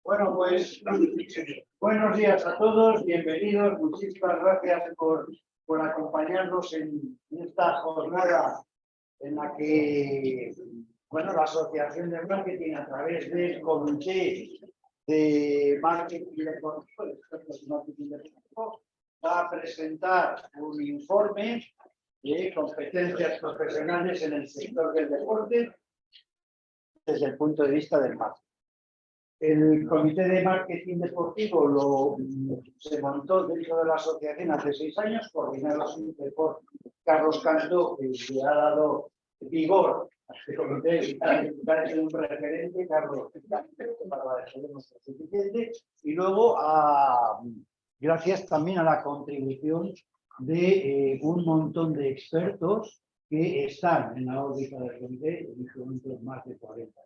Bueno, pues buenos días a todos, bienvenidos, muchísimas gracias por acompañarnos en esta jornada en la que, bueno, la Asociación de Marketing a través del Comité de Marketing Deportivo va a presentar un informe de competencias profesionales en el sector del deporte desde el punto de vista del marketing. El Comité de Marketing Deportivo se montó dentro de la asociación hace 6 años, coordinado siempre por Carlos Cantó, que le ha dado vigor a este comité, y parece un referente, Carlos, para dejarnos suficiente, y luego gracias también a la contribución de un montón de expertos que están en la órbita del comité, en este momento más de 40.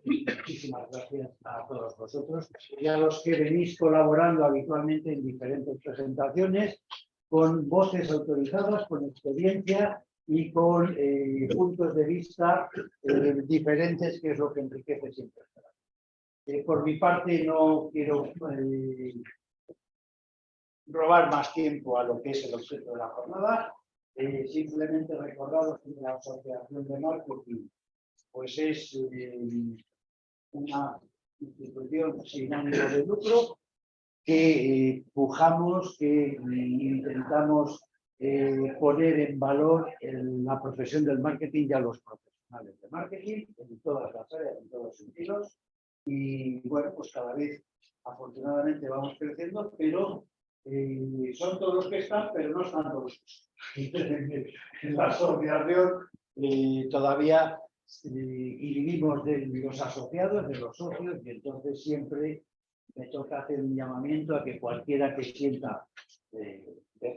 Muchísimas gracias a todos vosotros y a los que venís colaborando habitualmente en diferentes presentaciones, con voces autorizadas, con experiencia y con puntos de vista diferentes, que es lo que enriquece siempre. Por mi parte, no quiero robar más tiempo a lo que es el objeto de la jornada. Simplemente recordaros que la Asociación de Marketing pues es una institución sin ánimo de lucro que pujamos, que intentamos poner en valor la profesión del marketing y a los profesionales de marketing en todas las áreas, en todos los sentidos. Y bueno, pues cada vez afortunadamente vamos creciendo, pero son todos los que están, pero no están todos los que están. En la asociación todavía y vivimos de los asociados, de los socios, y entonces siempre me toca hacer un llamamiento a que cualquiera que sienta de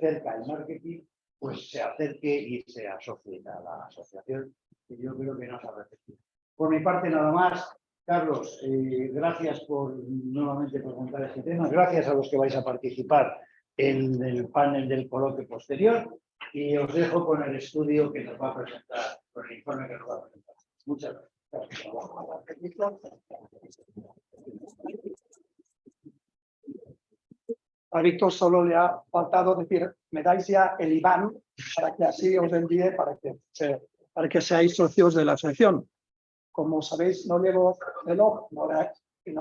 cerca el marketing, pues se acerque y se asocie a la asociación, que yo creo que nos ha repetido. Por mi parte, nada más. Carlos, gracias nuevamente por contar este tema. Gracias a los que vais a participar en el panel del coloquio posterior. Y os dejo con el estudio que nos va a presentar, con el informe que nos va a presentar. Muchas gracias. A Víctor solo le ha faltado decir, me dais ya el IBAN para que así os envíe, para que seáis socios de la asociación. Como sabéis, no llevo reloj, no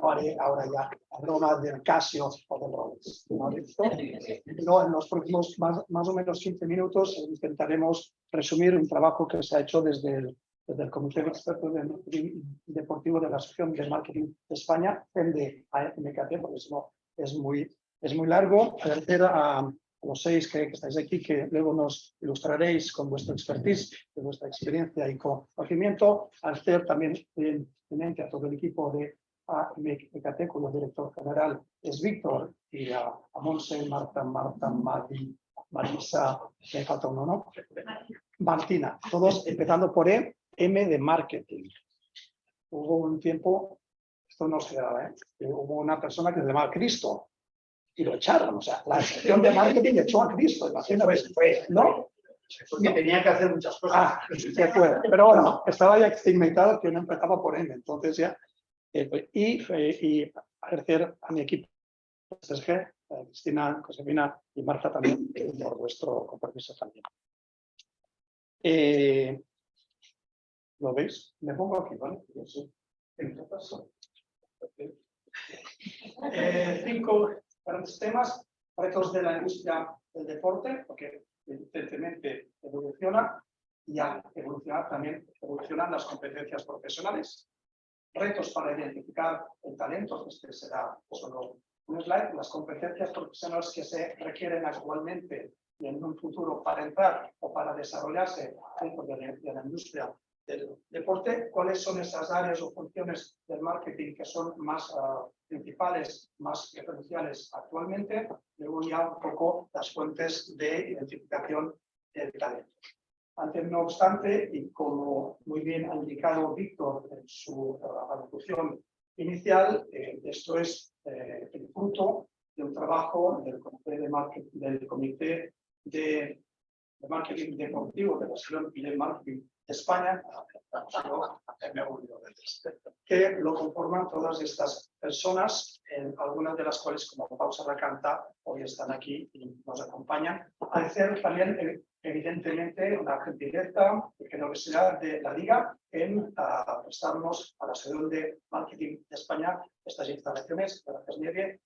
haré ahora ya la broma del Casio o del Rolex. No, en los próximos más o menos 15 minutos intentaremos resumir un trabajo que se ha hecho desde el Comité de Expertos de Marketing Deportivo de la Asociación de Marketing de España, MKT, porque si no es muy largo. Agradecer a los 6 que estáis aquí, que luego nos ilustraréis con vuestra expertise, de vuestra experiencia y conocimiento. Agradecer también a todo el equipo de MKT, cuyo director general es Víctor, y a Monse, Marta, Madi, Marisa, me falta uno, ¿no? Martina, todos empezando por M de marketing. Hubo un tiempo, esto no se da, hubo una persona que se llamaba Cristo y lo echaron, o sea, la sección de marketing echó a Cristo, ¿no? Porque tenía que hacer muchas cosas. Pero bueno, estaba ya experimentado que no empezaba por M, entonces ya. Y agradecer a mi equipo, Sergio, Cristina, Josefina y Marta también, por vuestro compromiso también. ¿Lo veis? Me pongo aquí, ¿vale? Yo sé. 5 grandes temas, retos de la industria del deporte, porque evidentemente evoluciona, y al evolucionar también evolucionan las competencias profesionales. Retos para identificar el talento, este será solo un slide, las competencias profesionales que se requieren actualmente y en un futuro para entrar o para desarrollarse dentro de la industria del deporte, cuáles son esas áreas o funciones del marketing que son más principales, más referenciales actualmente, luego ya un poco las fuentes de identificación del talento. No obstante, y como muy bien ha indicado Víctor en su alocución inicial, esto es el fruto de un trabajo del Comité de Marketing Deportivo de la Asociación de Marketing de España, que que lo conforman todas estas personas, algunas de las cuales, como Pausa Racanta, hoy están aquí y nos acompañan. Agradecer también, evidentemente, una gentileza y generosidad de la Liga en prestarnos a la Asociación de Marketing de España estas instalaciones. Gracias,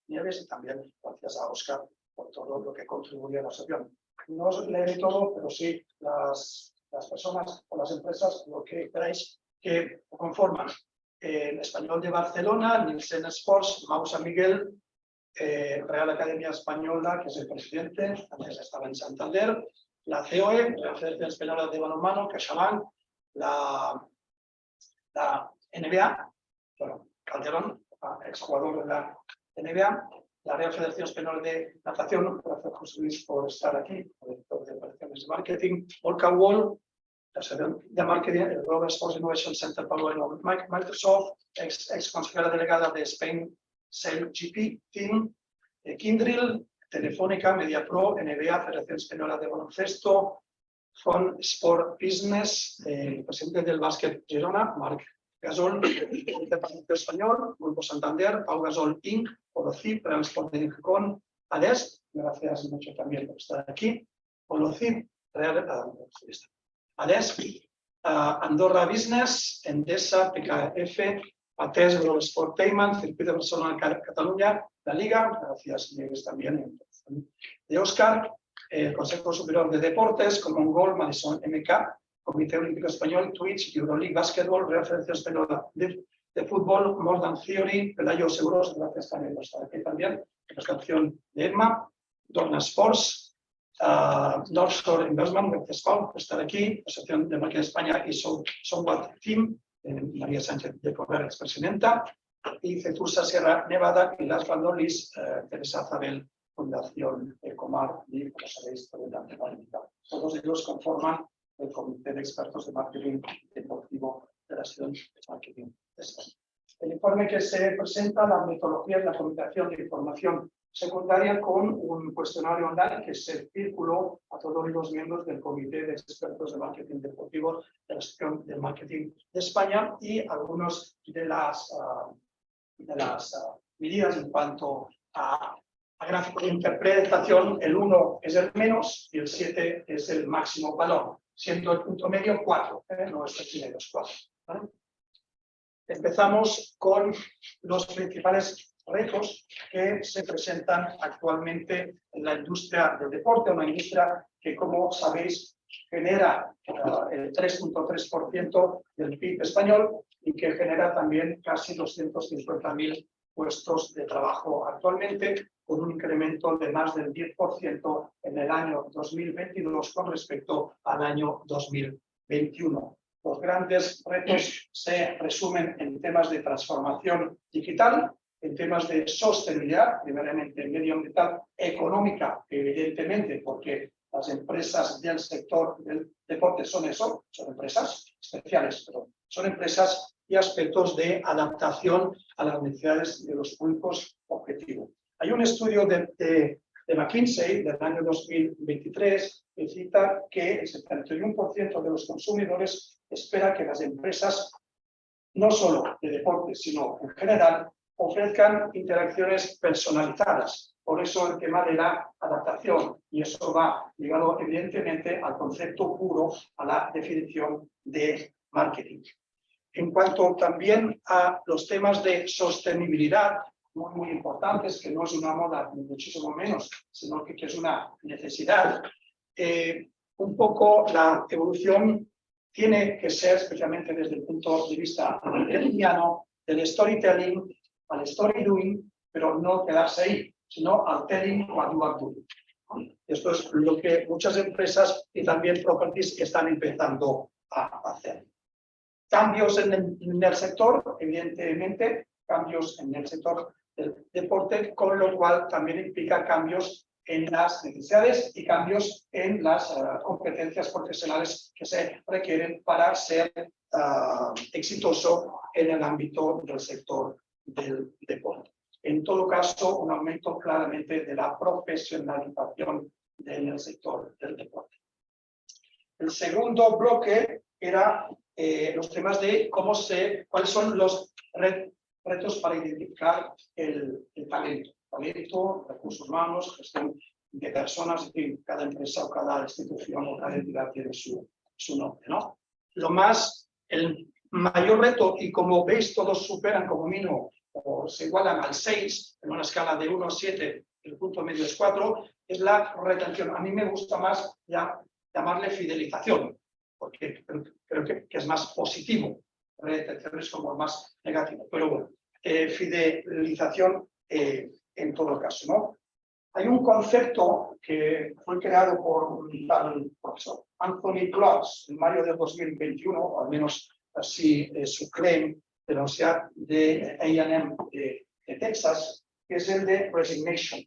Nieves, y también gracias a Óscar por todo lo que contribuye a la asociación. No os leeré todo, pero sí las personas o las empresas, lo que queráis, que conforman. El Español de Barcelona, Nielsen Sports, Mau San Miguel, Real Academia Española, que es el presidente, antes estaba en Santander, la COE, la Federación Española de Balonmano, CaixaBank, la NBA, bueno, Calderón, exjugador de la NBA, la Real Federación Española de Natación, gracias José Luis por estar aquí, director de operaciones de marketing, Volca Wall, la Asociación de Marketing, el Global Sports Innovation Center Palo Microsoft, ex consejera delegada de Spain Sale GP Team, Kindrill, Telefónica, MediaPro, NBA, Federación Española de Baloncesto, Fon Sport Business, presidente del Básquet Girona, Marc Gasol, Departamento Español, Grupo Santander, Pau Gasol Inc., Olocip, Real Sport de Gijón, ADES, gracias mucho también por estar aquí, Olocip, ADES, Andorra Business, Endesa, PKF, ATES, Global Sport Payment, Circuito de Barcelona, Cataluña, la Liga, gracias Nieves también, de Óscar, el Consejo Superior de Deportes, Common Goal, Madison MK, Comité Olímpico Español, Twitch, Euroleague Basketball, Real Federación Española de Fútbol, More Than Theory, Pelayo Seguros, gracias también por estar aquí también, representación de EMMA, Dorna Sports, North Shore Investment, gracias Pau por estar aquí, Asociación de Marketing de España y Somewhat Team, María Sánchez de Correa, expresidenta, y Cetursa Sierra Nevada, y Las Bandolis, Teresa Zabel, Fundación Ecomar, y como sabéis, todos ellos conforman el Comité de Expertos de Marketing Deportivo de la Asociación de Marketing de España. El informe que se presenta, la metodología y la comunicación de información secundaria con un cuestionario online que se circuló a todos los miembros del Comité de Expertos de Marketing Deportivo de la Asociación de Marketing de España y algunas de las medidas en cuanto a gráfico de interpretación. El 1 es el menos y el 7 es el máximo valor, siendo el punto medio 4, no es el primero, es 4. ¿Vale? Empezamos con los principales retos que se presentan actualmente en la industria del deporte, una industria que, como sabéis, genera el 3.3% del PIB español y que genera también casi 250.000 puestos de trabajo actualmente, con un incremento de más del 10% en el año 2022 con respecto al año 2021. Los grandes retos se resumen en temas de transformación digital, en temas de sostenibilidad, primeramente medioambiental, económica, evidentemente, porque las empresas del sector del deporte son eso, son empresas especiales, pero son empresas y aspectos de adaptación a las necesidades de los públicos objetivos. Hay un estudio de McKinsey del año 2023 que cita que el 71% de los consumidores espera que las empresas, no solo de deporte, sino en general, ofrezcan interacciones personalizadas. Por eso el tema de la adaptación, y eso va ligado evidentemente al concepto puro, a la definición de marketing. En cuanto también a los temas de sostenibilidad, muy importantes, que no es una moda, ni muchísimo menos, sino que es una necesidad. Un poco la evolución tiene que ser, especialmente desde el punto de vista marketingiano, del storytelling al story doing, pero no quedarse ahí, sino al telling o al doing. Esto es lo que muchas empresas y también properties están empezando a hacer. Cambios en el sector, evidentemente, cambios en el sector del deporte, con lo cual también implica cambios en las necesidades y cambios en las competencias profesionales que se requieren para ser exitoso en el ámbito del sector del deporte. En todo caso, un aumento claramente de la profesionalización en el sector del deporte. El segundo bloque era los temas de cuáles son los retos para identificar el talento, recursos humanos, gestión de personas, es decir, cada empresa o cada institución o cada entidad tiene su nombre, ¿no? El mayor reto, y como veis todos superan como mínimo o se igualan al 6 en una escala de 1 a 7, el punto medio es 4, es la retención. A mí me gusta más ya llamarle fidelización, porque creo que es más positivo. Retención es como más negativo, pero bueno, fidelización en todo caso, ¿no? Hay un concepto que fue creado por el profesor Anthony Klotz en mayo de 2021, o al menos así su claim, de la Universidad de A&M de Texas, que es el de resignation.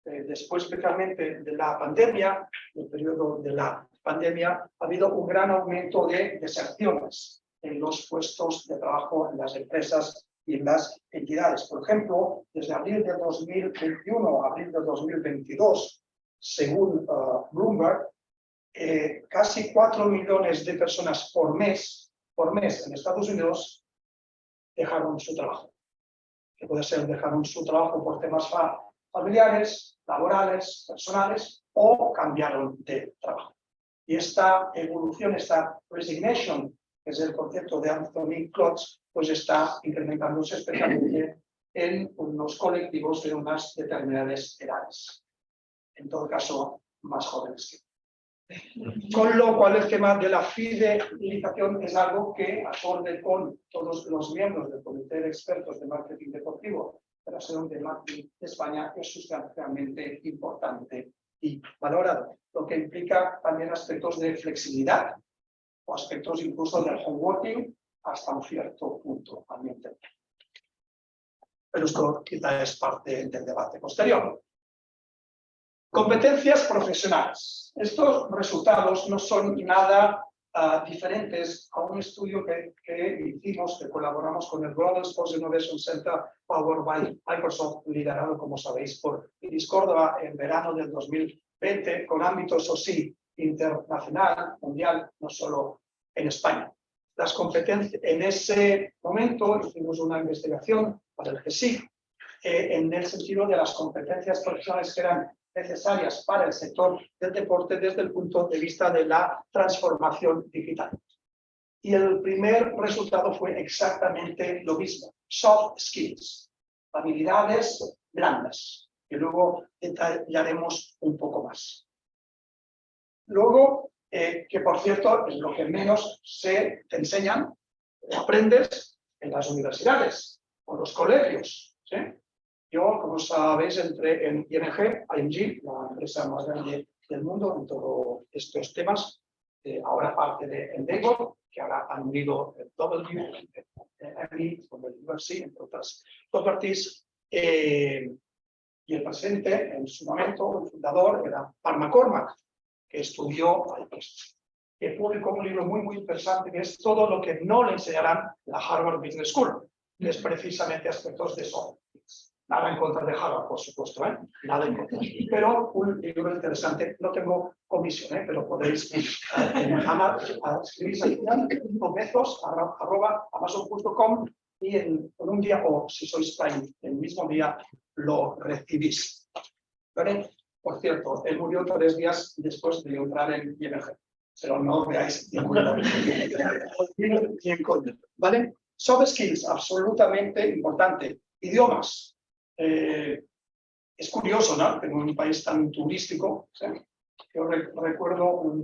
Después, especialmente de la pandemia, en el periodo de la pandemia, ha habido un gran aumento de deserciones en los puestos de trabajo en las empresas y en las entidades. Por ejemplo, desde abril de 2021 a abril de 2022, según Bloomberg, casi 4 millones de personas por mes en Estados Unidos dejaron su trabajo. Que puede ser dejaron su trabajo por temas familiares, laborales, personales, o cambiaron de trabajo. Y esta evolución, esta resignation, que es el concepto de Anthony Klotz, pues está incrementándose especialmente en unos colectivos de unas determinadas edades. En todo caso, más jóvenes que. Con lo cual, el tema de la fidelización es algo que, acorde con todos los miembros del Comité de Expertos de Marketing Deportivo de la Asociación de Marketing de España, es sustancialmente importante y valorado, lo que implica también aspectos de flexibilidad o aspectos incluso del home working hasta un cierto punto también. Pero esto quizá es parte del debate posterior. Competencias profesionales. Estos resultados no son nada diferentes a un estudio que hicimos, que colaboramos con el Global Sports Innovation Center Powered by Microsoft, liderado, como sabéis, por Iris Córdoba en verano del 2020, con ámbitos, o sí, internacional, mundial, no solo en España. Las competencias, en ese momento hicimos una investigación para el GESIC en el sentido de las competencias profesionales que eran necesarias para el sector del deporte desde el punto de vista de la transformación digital. Y el primer resultado fue exactamente lo mismo: soft skills, habilidades blandas, que luego detallaremos un poco más. Luego, que por cierto es lo que menos te enseñan, aprendes en las universidades o los colegios, ¿sí? Yo, como sabéis, entré en ING, la empresa más grande del mundo en todos estos temas, ahora parte de Endeavor, que ahora han unido el W, el con el University, entre otras properties, y el presidente, en su momento, el fundador, era Pat McCormack, que estudió, que publicó un libro muy interesante, que es todo lo que no le enseñarán la Harvard Business School, que es precisamente aspectos de soft skills. Nada en contra de Harvard, por supuesto, nada en contra. Pero un libro interesante, no tengo comisión, pero podéis escribir amazon.com y en un día, o si sois Prime, el mismo día lo recibís. ¿Vale? Por cierto, él murió 3 días después de entrar en ING, pero no veáis ninguna ni en contra. ¿Vale? Soft skills, absolutamente importante. Idiomas. Es curioso, ¿no? Que en un país tan turístico, ¿sí? Yo recuerdo,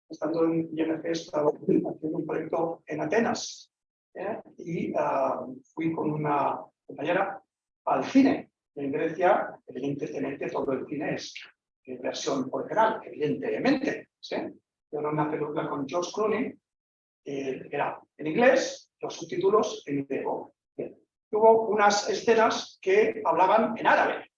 estando en ING, estaba haciendo un proyecto en Atenas, y fui con una compañera al cine. En Grecia, evidentemente, todo el cine es versión original, evidentemente, ¿sí? Era una película con George Clooney, era en inglés, los subtítulos en griego. Hubo unas escenas que hablaban en árabe,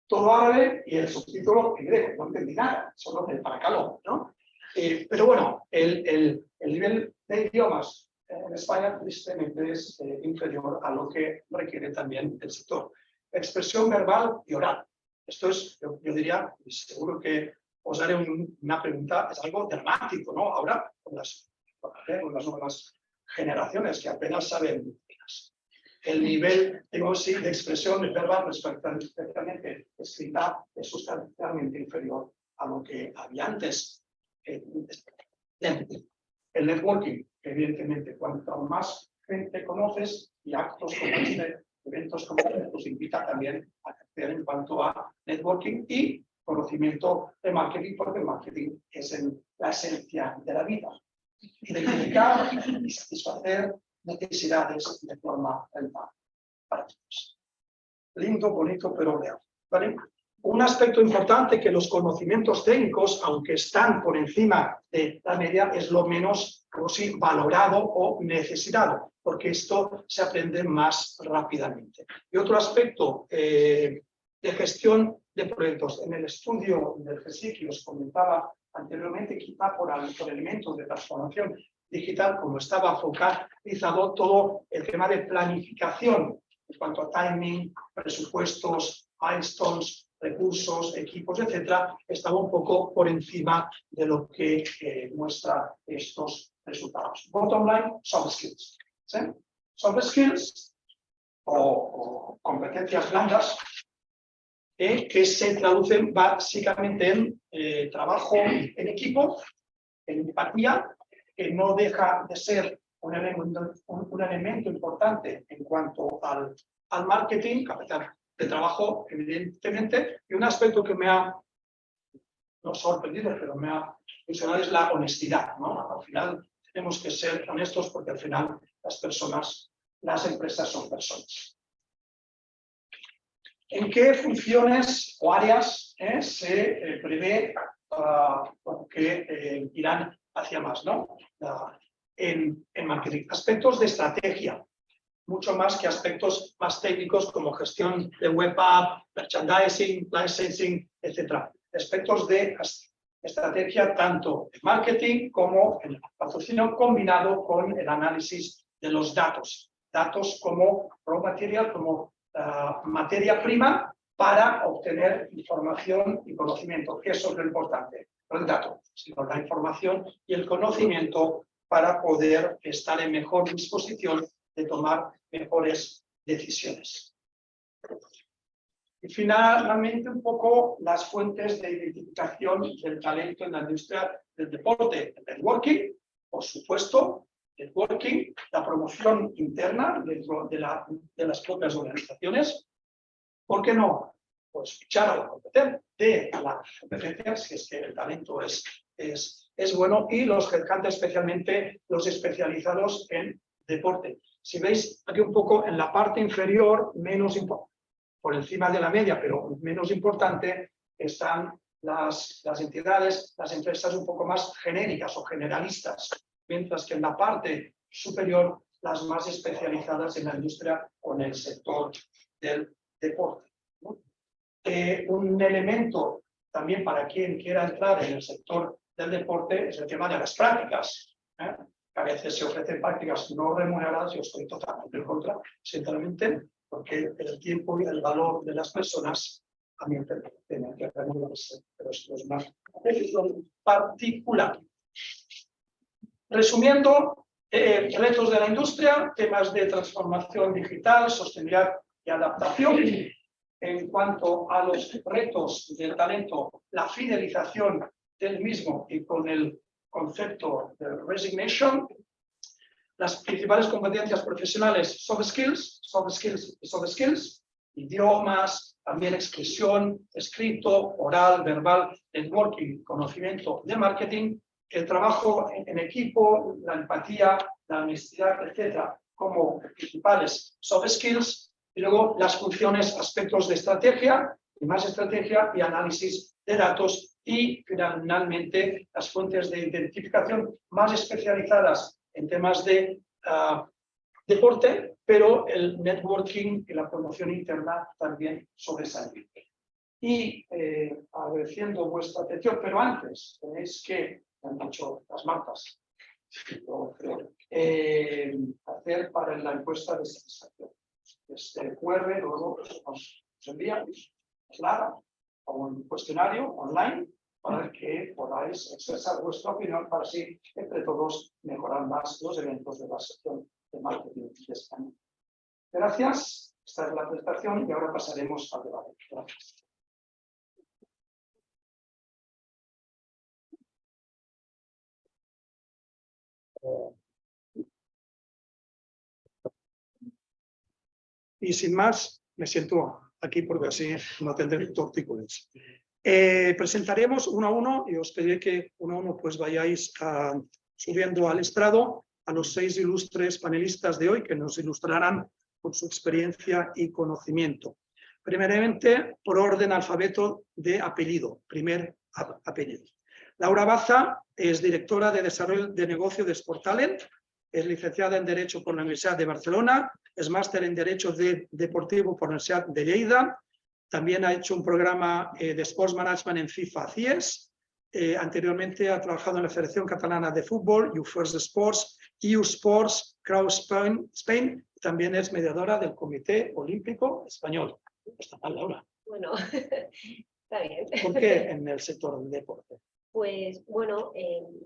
todo árabe y el subtítulo en griego. No entendí nada, solo el paracalón, ¿no? Pero bueno, el nivel de idiomas en España tristemente es inferior a lo que requiere también el sector. Expresión verbal y oral. Esto es, yo diría, seguro que os haré una pregunta, es algo dramático, ¿no? Ahora, con las nuevas generaciones que apenas saben. el nivel, digo, sí, de expresión verbal, especialmente escrita, es sustancialmente inferior a lo que había antes. El networking, evidentemente, cuanto más gente conoces y actos como este, eventos como este, pues invita también a crecer en cuanto a networking y conocimiento de marketing, porque el marketing es la esencia de la vida. Identificar y satisfacer necesidades de forma rentable para todos. Lindo, bonito, pero real. ¿Vale? Un aspecto importante que los conocimientos técnicos, aunque están por encima de la media, es lo menos valorado o necesitado, porque esto se aprende más rápidamente. Y otro aspecto de gestión de proyectos. En el estudio del GESI que os comentaba anteriormente, quizá por elementos de transformación digital, como estaba focalizado todo el tema de planificación en cuanto a timing, presupuestos, milestones, recursos, equipos, etcétera, estaba un poco por encima de lo que muestra estos resultados. Bottom line, soft skills. ¿Sí? Soft skills o competencias blandas que se traducen básicamente en trabajo en equipo, en empatía, que no deja de ser un elemento importante en cuanto al marketing, capital de trabajo, evidentemente, y un aspecto que me ha no sorprendido, pero me ha funcionado es la honestidad, ¿no? Al final tenemos que ser honestos porque al final las empresas son personas. ¿En qué funciones o áreas se prevé que irán hacia más, ¿no? En marketing? Aspectos de estrategia, mucho más que aspectos más técnicos como gestión de web app, merchandising, licensing, etc. Aspectos de estrategia tanto en marketing como en el patrocinio combinado con el análisis de los datos. Datos como raw material, como materia prima para obtener información y conocimiento. ¿Qué es lo importante? No el dato, sino la información y el conocimiento para poder estar en mejor disposición de tomar mejores decisiones. Y finalmente un poco las fuentes de identificación del talento en la industria del deporte. El networking, por supuesto, networking, la promoción interna dentro de las propias organizaciones. ¿Por qué no? Pues fichar a la competencia, si es que el talento es bueno, y los headhunters, especialmente los especializados en deporte. Si veis aquí un poco en la parte inferior, por encima de la media, pero menos importante, están las entidades, las empresas un poco más genéricas o generalistas, mientras que en la parte superior, las más especializadas en la industria o en el sector del deporte. Un elemento también para quien quiera entrar en el sector del deporte es el tema de las prácticas. A veces se ofrecen prácticas no remuneradas, yo estoy totalmente en contra, sinceramente, porque el tiempo y el valor de las personas también tienen que remunerarse, pero esto es más particular. Resumiendo, retos de la industria, temas de transformación digital, sostenibilidad y adaptación. En cuanto a los retos del talento, la fidelización del mismo y con el concepto de resignation, las principales competencias profesionales, soft skills, idiomas, también expresión, escrito, oral, verbal, networking, conocimiento de marketing, el trabajo en equipo, la empatía, la honestidad, etcétera, como principales soft skills, y luego las funciones, aspectos de estrategia, y más estrategia y análisis de datos, y finalmente las fuentes de identificación más especializadas en temas de deporte, pero el networking y la promoción interna también sobresaliente. Y agradeciendo vuestra atención, pero antes tenéis que, han dicho las marcas, hacer para la encuesta de satisfacción. Este QR luego nos enviamos, claro, a un cuestionario online para que podáis expresar vuestra opinión para así entre todos mejorar más los eventos de la sección de marketing de España. Gracias. Esta es la presentación y ahora pasaremos al debate. Gracias. Y sin más, me siento aquí porque así no tendré tortícolis. Presentaremos uno a uno y os pediré que uno a uno pues vayáis subiendo al estrado a los 6 ilustres panelistas de hoy que nos ilustrarán con su experiencia y conocimiento. Primeramente, por orden alfabeto de apellido, primer apellido. Laura Baza es directora de Desarrollo de Negocio de Sportalent, es licenciada en Derecho por la Universidad de Barcelona, es máster en Derecho Deportivo por la Universidad de Lleida, también ha hecho un programa de Sports Management en FIFA CIES, anteriormente ha trabajado en la Federación Catalana de Fútbol, YouFirst Sports, EU Sports, Cross Spain, también es mediadora del Comité Olímpico Español. Está mal, Laura. Bueno, está bien. ¿Por qué en el sector del deporte? Pues bueno,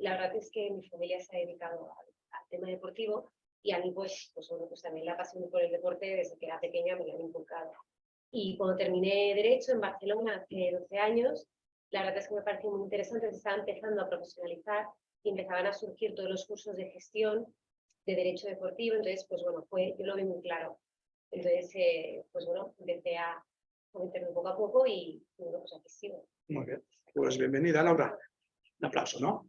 la verdad es que mi familia se ha dedicado al tema deportivo y a mí pues bueno, pues también la pasión por el deporte desde que era pequeña me la han inculcado. Y cuando terminé Derecho en Barcelona hace 12 años, la verdad es que me pareció muy interesante, se estaba empezando a profesionalizar y empezaban a surgir todos los cursos de gestión de Derecho Deportivo, entonces pues bueno, yo lo vi muy claro. Entonces, pues bueno, empecé a meterme poco a poco y bueno, pues aquí sigo. Muy bien, pues bienvenida, Laura. Un aplauso, ¿no?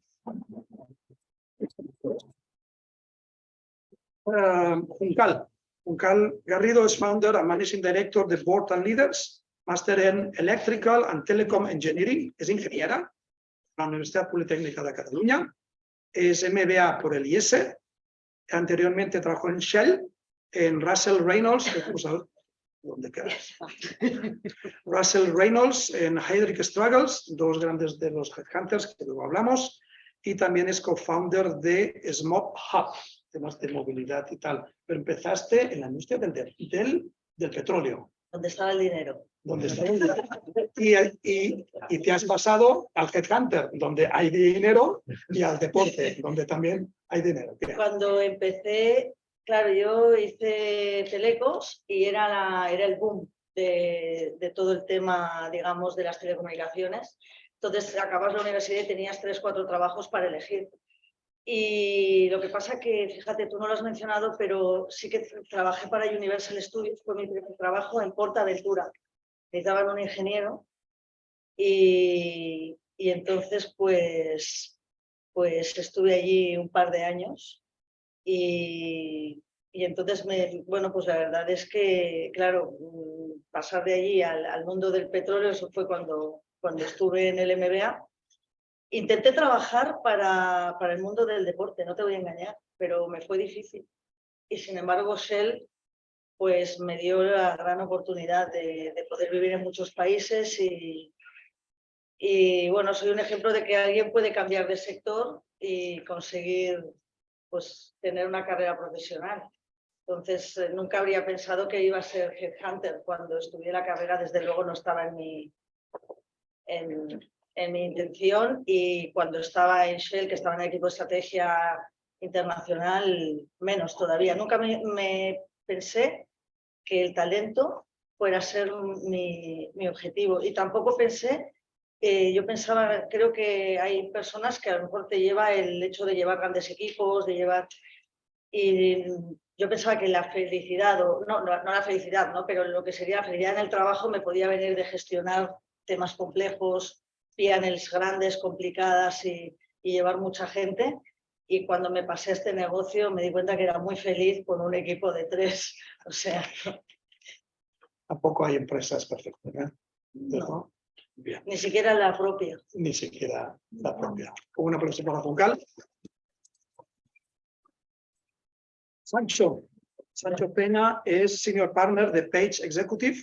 Juncal Garrido es founder and managing director de Board and Leaders, máster en Electrical and Telecom Engineering, es ingeniera en la Universidad Politécnica de Cataluña, es MBA por el IES, anteriormente trabajó en Shell, en Russell Reynolds, ¿dónde quedas? Russell Reynolds en Heydrich Struggles, dos grandes de los headhunters que luego hablamos, y también es co-founder de Smop Hub, temas de movilidad y tal. Pero empezaste en la industria del petróleo. ¿Dónde estaba el dinero? Donde está el dinero. Y te has pasado al headhunter, donde hay dinero, y al deporte, donde también hay dinero. Cuando empecé, claro, yo hice telecos y era el boom de todo el tema, digamos, de las telecomunicaciones. Entonces, acabas la universidad y tenías 3 o 4 trabajos para elegir. Y lo que pasa que, fíjate, tú no lo has mencionado, pero sí que trabajé para Universal Studios, fue mi primer trabajo en PortAventura. Necesitaban un ingeniero y entonces pues estuve allí un par de años y entonces, bueno, pues la verdad es que, claro, pasar de allí al mundo del petróleo, eso fue cuando estuve en el MBA. Intenté trabajar para el mundo del deporte, no te voy a engañar, pero me fue difícil. Y sin embargo, Shell pues me dio la gran oportunidad de poder vivir en muchos países y bueno, soy un ejemplo de que alguien puede cambiar de sector y conseguir pues tener una carrera profesional. Entonces, nunca habría pensado que iba a ser headhunter. Cuando estudié la carrera, desde luego no estaba en mi intención, y cuando estaba en Shell, que estaba en el equipo de estrategia internacional, menos todavía. Nunca me pensé que el talento fuera a ser mi objetivo, y tampoco pensé, yo pensaba, creo que hay personas que a lo mejor te lleva el hecho de llevar grandes equipos, y yo pensaba que la felicidad, no la felicidad, ¿no? Pero lo que sería la felicidad en el trabajo me podía venir de gestionar temas complejos, P&Ls grandes, complicadas y llevar mucha gente. Y cuando me pasé a este negocio me di cuenta que era muy feliz con un equipo de 3. O sea... Tampoco hay empresas perfectas, ¿eh? No. Bien. Ni siquiera la propia. Ni siquiera la propia. Una profesión para Juncal. Sancho Pena es Senior Partner de Page Executive,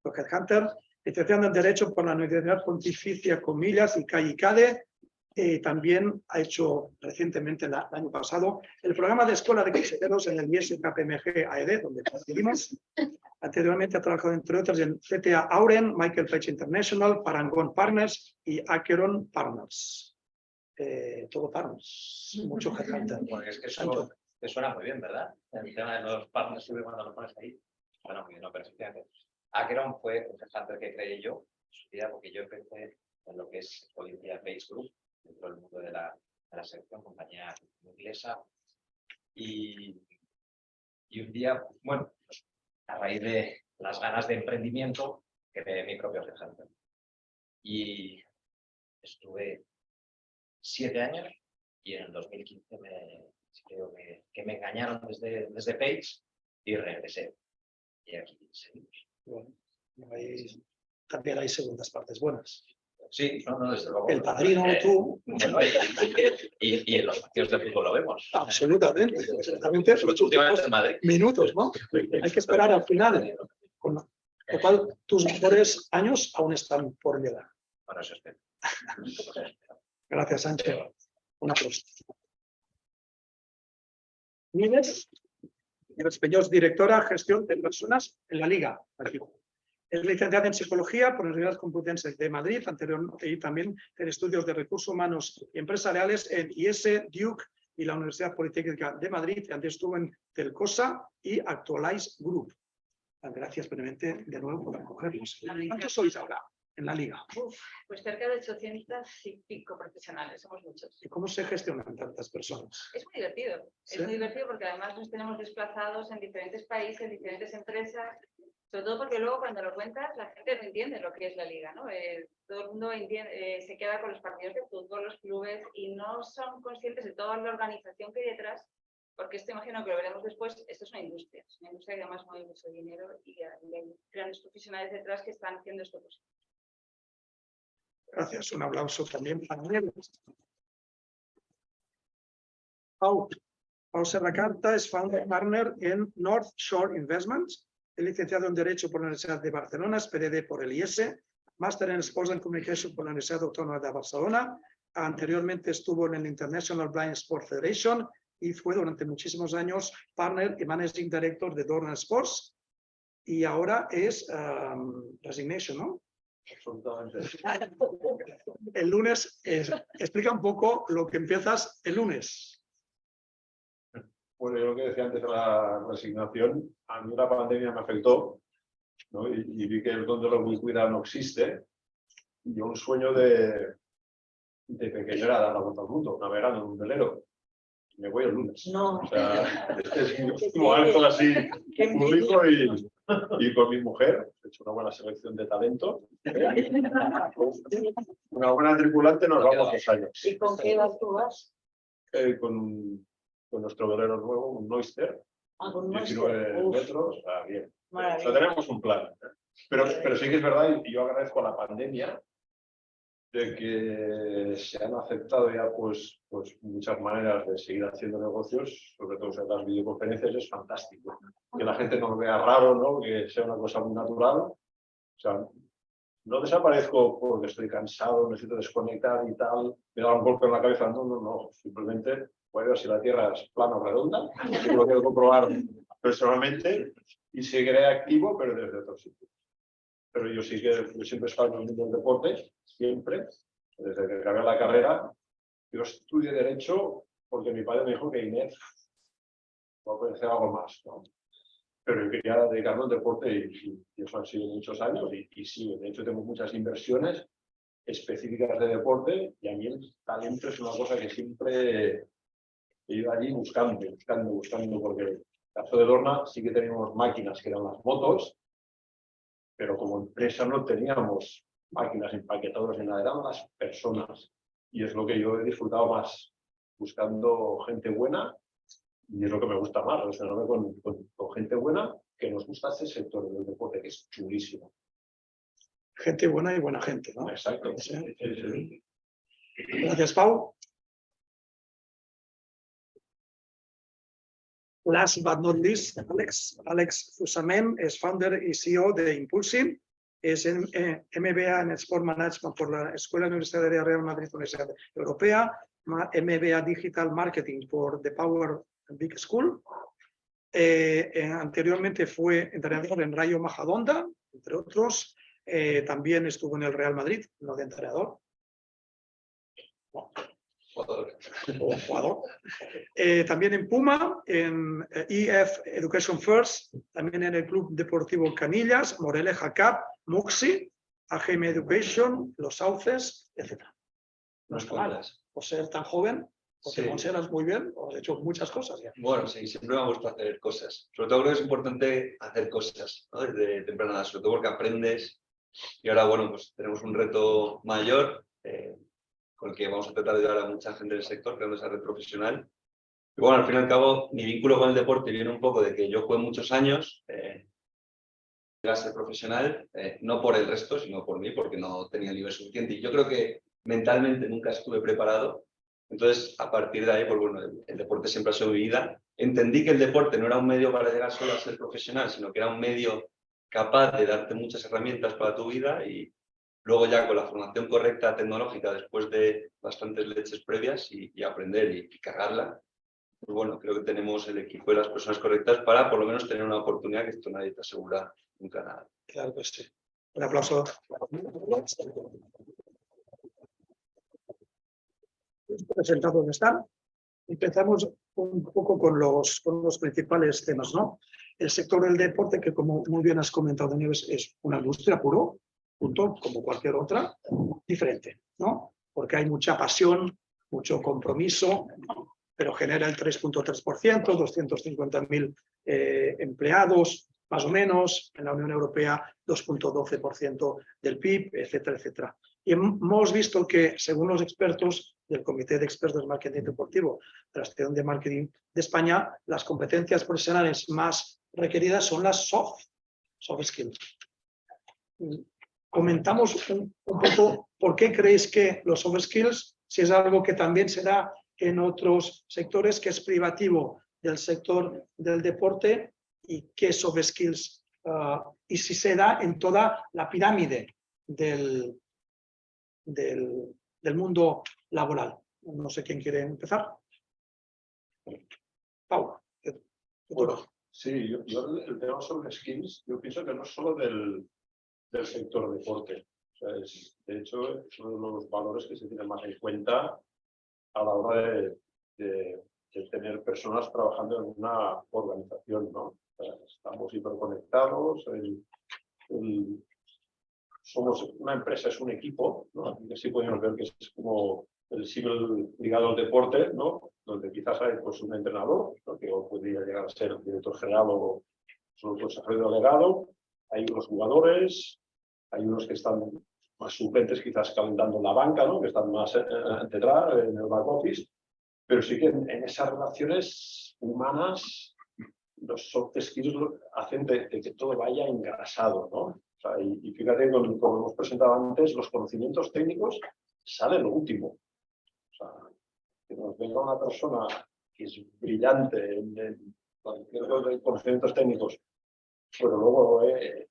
Headhunter, licenciado en Derecho por la Universidad Pontificia Comillas y CADE. También ha hecho recientemente, el año pasado, el programa de Escuela de Consejeros en el IES KPMG AED, donde participamos. Anteriormente ha trabajado, entre otros, en CTA Auren, Michael Page International, Parangon Partners y Acheron Partners. Todo partners, mucho headhunter. Porque es que eso te suena muy bien, ¿verdad? El tema de los partners, cuando lo pones ahí. suena muy bien, no, pero efectivamente. Acheron fue un headhunter que creé yo en su día, porque yo empecé en lo que es hoy en día Page Group, dentro del mundo de la selección, compañía inglesa. Y un día, bueno, pues, a raíz de las ganas de emprendimiento, creé mi propio headhunter. Y estuve 7 años y en el 2015 creo que me engañaron desde Page y regresé. Y aquí seguimos. Bueno, también hay segundas partes buenas. Sí, no, desde luego. El Padrino, tú. Y en los partidos de fútbol lo vemos. Absolutamente. Exactamente. Los últimos en Madrid. minutos, ¿no? Hay que esperar al final. Con lo cual, tus mejores años aún están por llegar. Bueno, eso espero. Gracias, Sánchez. Un aplauso. Nieves Peñós, directora Gestión de Personas en la Liga. Es licenciada en Psicología por la Universidad Complutense de Madrid, anteriormente y también en Estudios de Recursos Humanos y Empresariales en IES, Duke y la Universidad Politécnica de Madrid. Antes estuvo en Telcosa y Actualize Group. Gracias brevemente de nuevo por acogernos. ¿Cuántos sois ahora en la Liga? Pues cerca de 800 y pico profesionales, somos muchos. ¿Y cómo se gestionan tantas personas? Es muy divertido, ¿Sí? Es muy divertido porque además nos tenemos desplazados en diferentes países, en diferentes empresas, sobre todo porque luego cuando lo cuentas la gente no entiende lo que es la liga, ¿no? Todo el mundo se queda con los partidos de fútbol, los clubes y no son conscientes de toda la organización que hay detrás, porque esto imagino que lo veremos después, esto es una industria que además mueve mucho dinero y hay grandes profesionales detrás que están haciendo esto posible. Gracias. Un aplauso también para Nieves. Pau Serracarta es founder partner en North Shore Investments, es licenciado en Derecho por la Universidad de Barcelona, es PhD por el IES, máster en Sports and Communication por la Universidad Autónoma de Barcelona, anteriormente estuvo en el International Blind Sport Federation y fue durante muchísimos años partner y managing director de Dorna Sports y ahora es Resignation, ¿no? Absolutamente. El lunes, explica un poco lo que empiezas el lunes. Bueno, yo lo que decía antes de la resignación, a mí la pandemia me afectó, ¿no? Y vi que el don de la ubicuidad no existe. Y yo un sueño de pequeño era dar la vuelta al mundo, navegando en un velero. Me voy el lunes. No. O sea, este es mi último acto así público y con mi mujer. He hecho una buena selección de talento. Una buena tripulante, nos vamos 2 años. ¿Y con qué vas tú vas? Con nuestro velero nuevo, un Oyster, Con 19 metros, o sea, bien. Maravilla. O sea, tenemos un plan. Pero sí que es verdad, y yo agradezco a la pandemia, de que se han aceptado ya pues muchas maneras de seguir haciendo negocios, sobre todo en las videoconferencias, es fantástico. Que la gente no lo vea raro, ¿no? Que sea una cosa muy natural. O sea, no desaparezco porque estoy cansado, necesito desconectar y tal, me da un golpe en la cabeza, no, simplemente voy a ver si la Tierra es plana o redonda, que lo quiero comprobar personalmente y seguiré activo, pero desde otro sitio. Pero yo siempre he estado en el mundo del deporte, siempre, desde que acabé la carrera. Yo estudié Derecho porque mi padre me dijo que Inés puede hacer algo más, ¿no? Pero yo quería dedicarme al deporte y eso han sido muchos años y sí, de hecho tengo muchas inversiones específicas de deporte y a mí el talento es una cosa que siempre he ido allí buscando, porque en el caso de Dorna sí que teníamos máquinas que eran las motos, pero como empresa no teníamos máquinas empaquetadoras ni nada, eran las personas. Y es lo que yo he disfrutado más, buscando gente buena, y es lo que me gusta más, relacionarme con gente buena que nos gusta ese sector del deporte, que es chulísimo. Gente buena y buena gente, ¿no? Exacto. Sí. Gracias, Pau. Last but not least, Alex Fusamen es founder y CEO de Impulsing. Es MBA en Sport Management por la Escuela Universitaria Real Madrid Universidad Europea, MBA Digital Marketing por The Power Big School. Anteriormente fue entrenador en Rayo Majadahonda, entre otros. También estuvo en el Real Madrid, no de entrenador. o jugador. También en Puma, en EF Education First, también en el Club Deportivo Canillas, Moreleja Cup, Muxi, AGM Education, Los Sauces, etc. No está mal. Por ser tan joven, o te Sí. consideras muy bien, o has hecho muchas cosas ya. Bueno, sí, siempre me ha gustado hacer cosas. Sobre todo creo que es importante hacer cosas, ¿no? Desde temprana edad, sobre todo porque aprendes. Y ahora, bueno, pues tenemos un reto mayor con el que vamos a tratar de ayudar a mucha gente del sector, creando esa red profesional. Y bueno, al fin y al cabo, mi vínculo con el deporte viene un poco de que yo jugué muchos años, llegué a ser profesional, no por el resto, sino por mí, porque no tenía el nivel suficiente. Y yo creo que mentalmente nunca estuve preparado. Entonces, a partir de ahí, pues bueno, el deporte siempre ha sido mi vida. Entendí que el deporte no era un medio para llegar solo a ser profesional, sino que era un medio capaz de darte muchas herramientas para tu vida y luego ya con la formación correcta tecnológica, después de bastantes leches previas y aprender y cagarla, pues bueno, creo que tenemos el equipo y las personas correctas para por lo menos tener una oportunidad, que esto nadie te asegura nunca nada. Claro que sí. Un aplauso. Presentados están. Empezamos un poco con los principales temas, ¿no? El sector del deporte, que como muy bien has comentado, Nieves, es una industria puro, punto, como cualquier otra, diferente, ¿no? Porque hay mucha pasión, mucho compromiso, pero genera el 3.3%, 250.000 empleados, más o menos, en la Unión Europea 2.12% del PIB, etcétera, etcétera. Y hemos visto que, según los expertos del Comité de Expertos de Marketing Deportivo de la Asociación de Marketing de España, las competencias profesionales más requeridas son las soft skills. Comentamos un poco por qué creéis que los soft skills, si es algo que también se da en otros sectores, que es privativo del sector del deporte, y qué soft skills, y si se da en toda la pirámide del mundo laboral. No sé quién quiere empezar. Pau. Bueno, sí, yo el tema sobre skills, yo pienso que no es solo del sector deporte. O sea, de hecho, es uno de los valores que se tiene más en cuenta a la hora de tener personas trabajando en una organización, ¿no? O sea, estamos hiperconectados, somos una empresa, es un equipo, ¿no? Así podemos ver que es como el símil ligado al deporte, ¿no? Donde quizás hay pues, un entrenador, ¿no? Que podría llegar a ser el director general o solo consejero delegado, hay unos jugadores, hay unos que están más suplentes, quizás calentando la banca, ¿no? Que están más detrás, en el back office, pero sí que en esas relaciones humanas los soft skills hacen de que todo vaya engrasado, ¿no? O sea, y fíjate, como hemos presentado antes, los conocimientos técnicos salen lo último. O sea, que nos venga una persona que es brillante en cualquier cosa de conocimientos técnicos, pero luego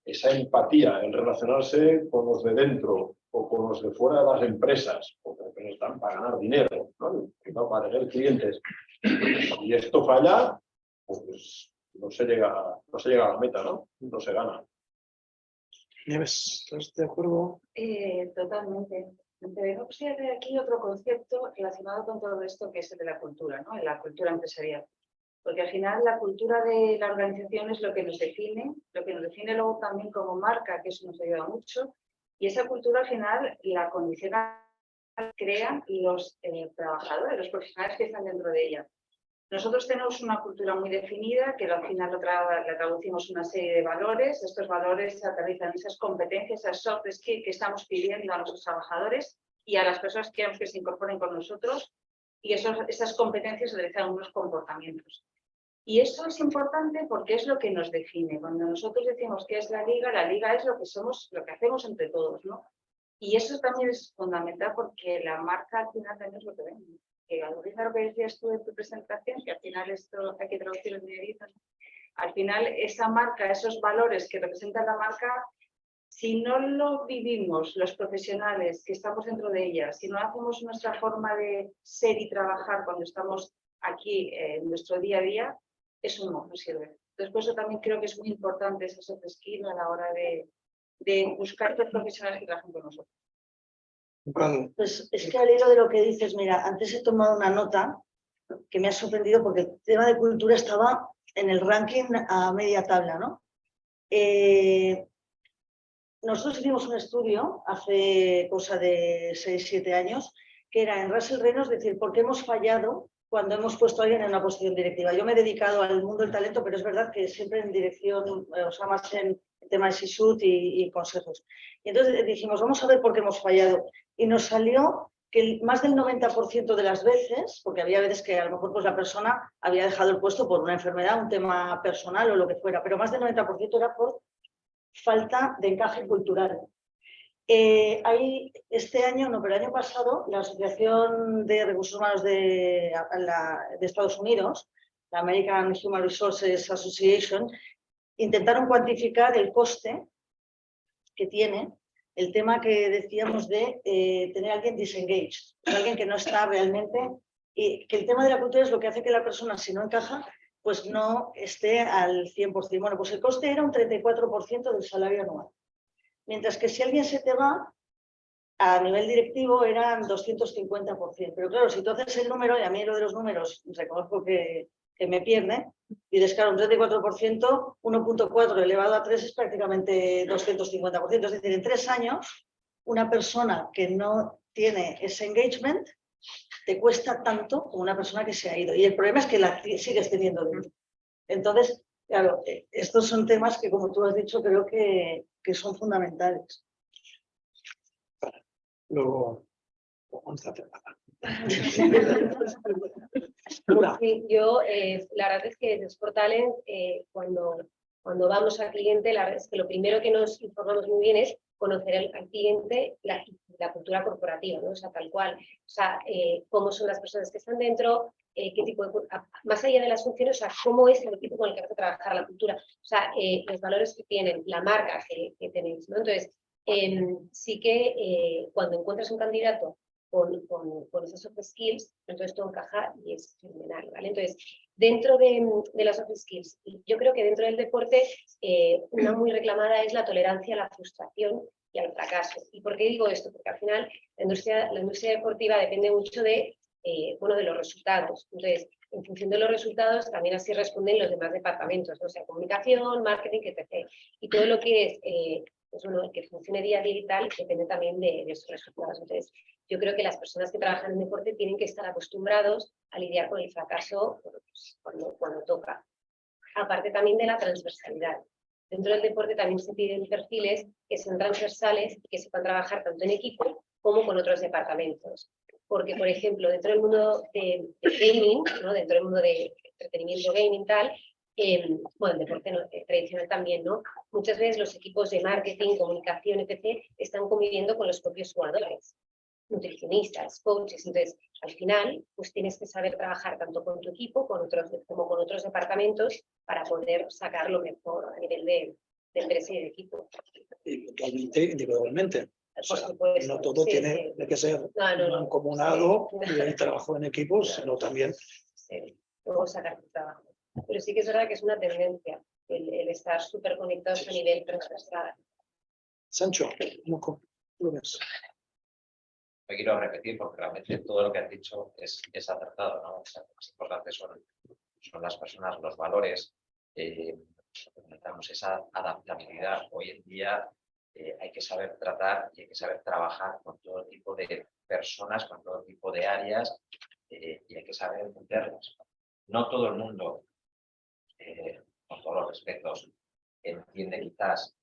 esa empatía, el relacionarse con los de dentro o con los de fuera de las empresas, porque están para ganar dinero, ¿no? Para tener clientes. Y esto falla, pues no se llega a la meta, ¿no? No se gana. Nieves, ¿estás de acuerdo? Totalmente. Tenemos que ver aquí otro concepto relacionado con todo esto, que es el de la cultura, ¿no? La cultura empresarial. Porque al final la cultura de la organización es lo que nos define luego también como marca, que eso nos ayuda mucho. Y esa cultura al final la condiciona, crean los trabajadores, los profesionales que están dentro de ella. Nosotros tenemos una cultura muy definida, que al final la traducimos una serie de valores. Estos valores se aterrizan en esas competencias, esas soft skills que estamos pidiendo a nuestros trabajadores y a las personas que queremos que se incorporen con nosotros. Y esas competencias se aterrizan en unos comportamientos. Y eso es importante porque es lo que nos define. Cuando nosotros decimos que es la liga es lo que somos, lo que hacemos entre todos, ¿no? Y eso también es fundamental porque la marca al final también es lo que vende. Que al utilizar lo que decías tú en tu presentación, que al final esto hay que traducirlo en dinerito, ¿no? Al final esa marca, esos valores que representan la marca, si no lo vivimos los profesionales que estamos dentro de ella, si no hacemos nuestra forma de ser y trabajar cuando estamos aquí en nuestro día a día, eso no sirve. Entonces, por eso también creo que es muy importante esa soft skill a la hora de buscar los profesionales que trabajan con nosotros. Pues es que al hilo de lo que dices, mira, antes he tomado una nota que me ha sorprendido porque el tema de cultura estaba en el ranking a media tabla, ¿no? Nosotros hicimos un estudio hace cosa de 6-7 años que era en Russell Reynolds, decir, ¿por qué hemos fallado cuando hemos puesto a alguien en una posición directiva? Yo me he dedicado al mundo del talento, pero es verdad que siempre en dirección, o sea, más en tema de SISUT y consejos. Y entonces dijimos, vamos a ver por qué hemos fallado. Y nos salió que más del 90% de las veces, porque había veces que a lo mejor pues, la persona había dejado el puesto por una enfermedad, un tema personal o lo que fuera, pero más del 90% era por falta de encaje cultural. Este año, no, pero el año pasado, la Asociación de Recursos Humanos de Estados Unidos, la American Human Resources Association, intentaron cuantificar el coste que tiene el tema que decíamos de tener a alguien disengaged, alguien que no está realmente, y que el tema de la cultura es lo que hace que la persona, si no encaja, pues no esté al 100%. Bueno, pues el coste era un 34% del salario anual. Mientras que si alguien se te va, a nivel directivo eran 250%. Pero claro, si tú haces el número, y a mí lo de los números reconozco que me pierde, y claro, un 34%, 1.4 elevado a 3 es prácticamente 250%. Es decir, en 3 años, una persona que no tiene ese engagement te cuesta tanto como una persona que se ha ido. Y el problema es que la sigues teniendo dentro. Entonces, claro, estos son temas que, como tú has dicho, creo que son fundamentales. Luego, vamos a hacer Sí, yo, la verdad es que desde Sportalent, cuando vamos al cliente, la verdad es que lo primero que nos informamos muy bien es conocer al cliente la cultura corporativa, ¿no? O sea, tal cual. O sea, cómo son las personas que están dentro, qué tipo de... Más allá de las funciones, o sea, cómo es el equipo con el que vas a trabajar la cultura. O sea, los valores que tienen, la marca que tenéis, ¿no? Entonces, sí que cuando encuentras un candidato con esas soft skills, entonces todo encaja y es fenomenal, ¿vale? Entonces, dentro de las soft skills, yo creo que dentro del deporte, una muy reclamada es la tolerancia a la frustración y al fracaso. ¿Y por qué digo esto? Porque al final la industria deportiva depende mucho de los resultados. Entonces, en función de los resultados, también así responden los demás departamentos, ¿no? O sea, comunicación, marketing, etc. Y todo lo que es que funcione día a día y tal, depende también de esos resultados. Entonces, yo creo que las personas que trabajan en deporte tienen que estar acostumbrados a lidiar con el fracaso cuando toca. Aparte también de la transversalidad. Dentro del deporte también se piden perfiles que sean transversales y que sepan trabajar tanto en equipo como con otros departamentos. Porque, por ejemplo, dentro del mundo de gaming, ¿no? Dentro del mundo de entretenimiento gaming tal, el deporte tradicional también, ¿no? Muchas veces los equipos de marketing, comunicación, etc., están conviviendo con los propios jugadores, nutricionistas, coaches. Entonces, al final, pues tienes que saber trabajar tanto con tu equipo como con otros departamentos para poder sacar lo mejor a nivel de empresa y de equipo. Individualmente. O sea, no todo tiene que ser mancomunado y el trabajo en equipos, sino también... Luego sacar tu trabajo. Pero sí que es verdad que es una tendencia el estar súper conectados a nivel transversal. Sancho, ¿cómo lo ves? Me quiero repetir porque realmente todo lo que has dicho es acertado, ¿no? O sea, lo más importante son las personas, los valores. Necesitamos esa adaptabilidad. Hoy en día hay que saber tratar y hay que saber trabajar con todo tipo de personas, con todo tipo de áreas y hay que saber entenderlas. No todo el mundo, con todos los respetos, entiende quizás,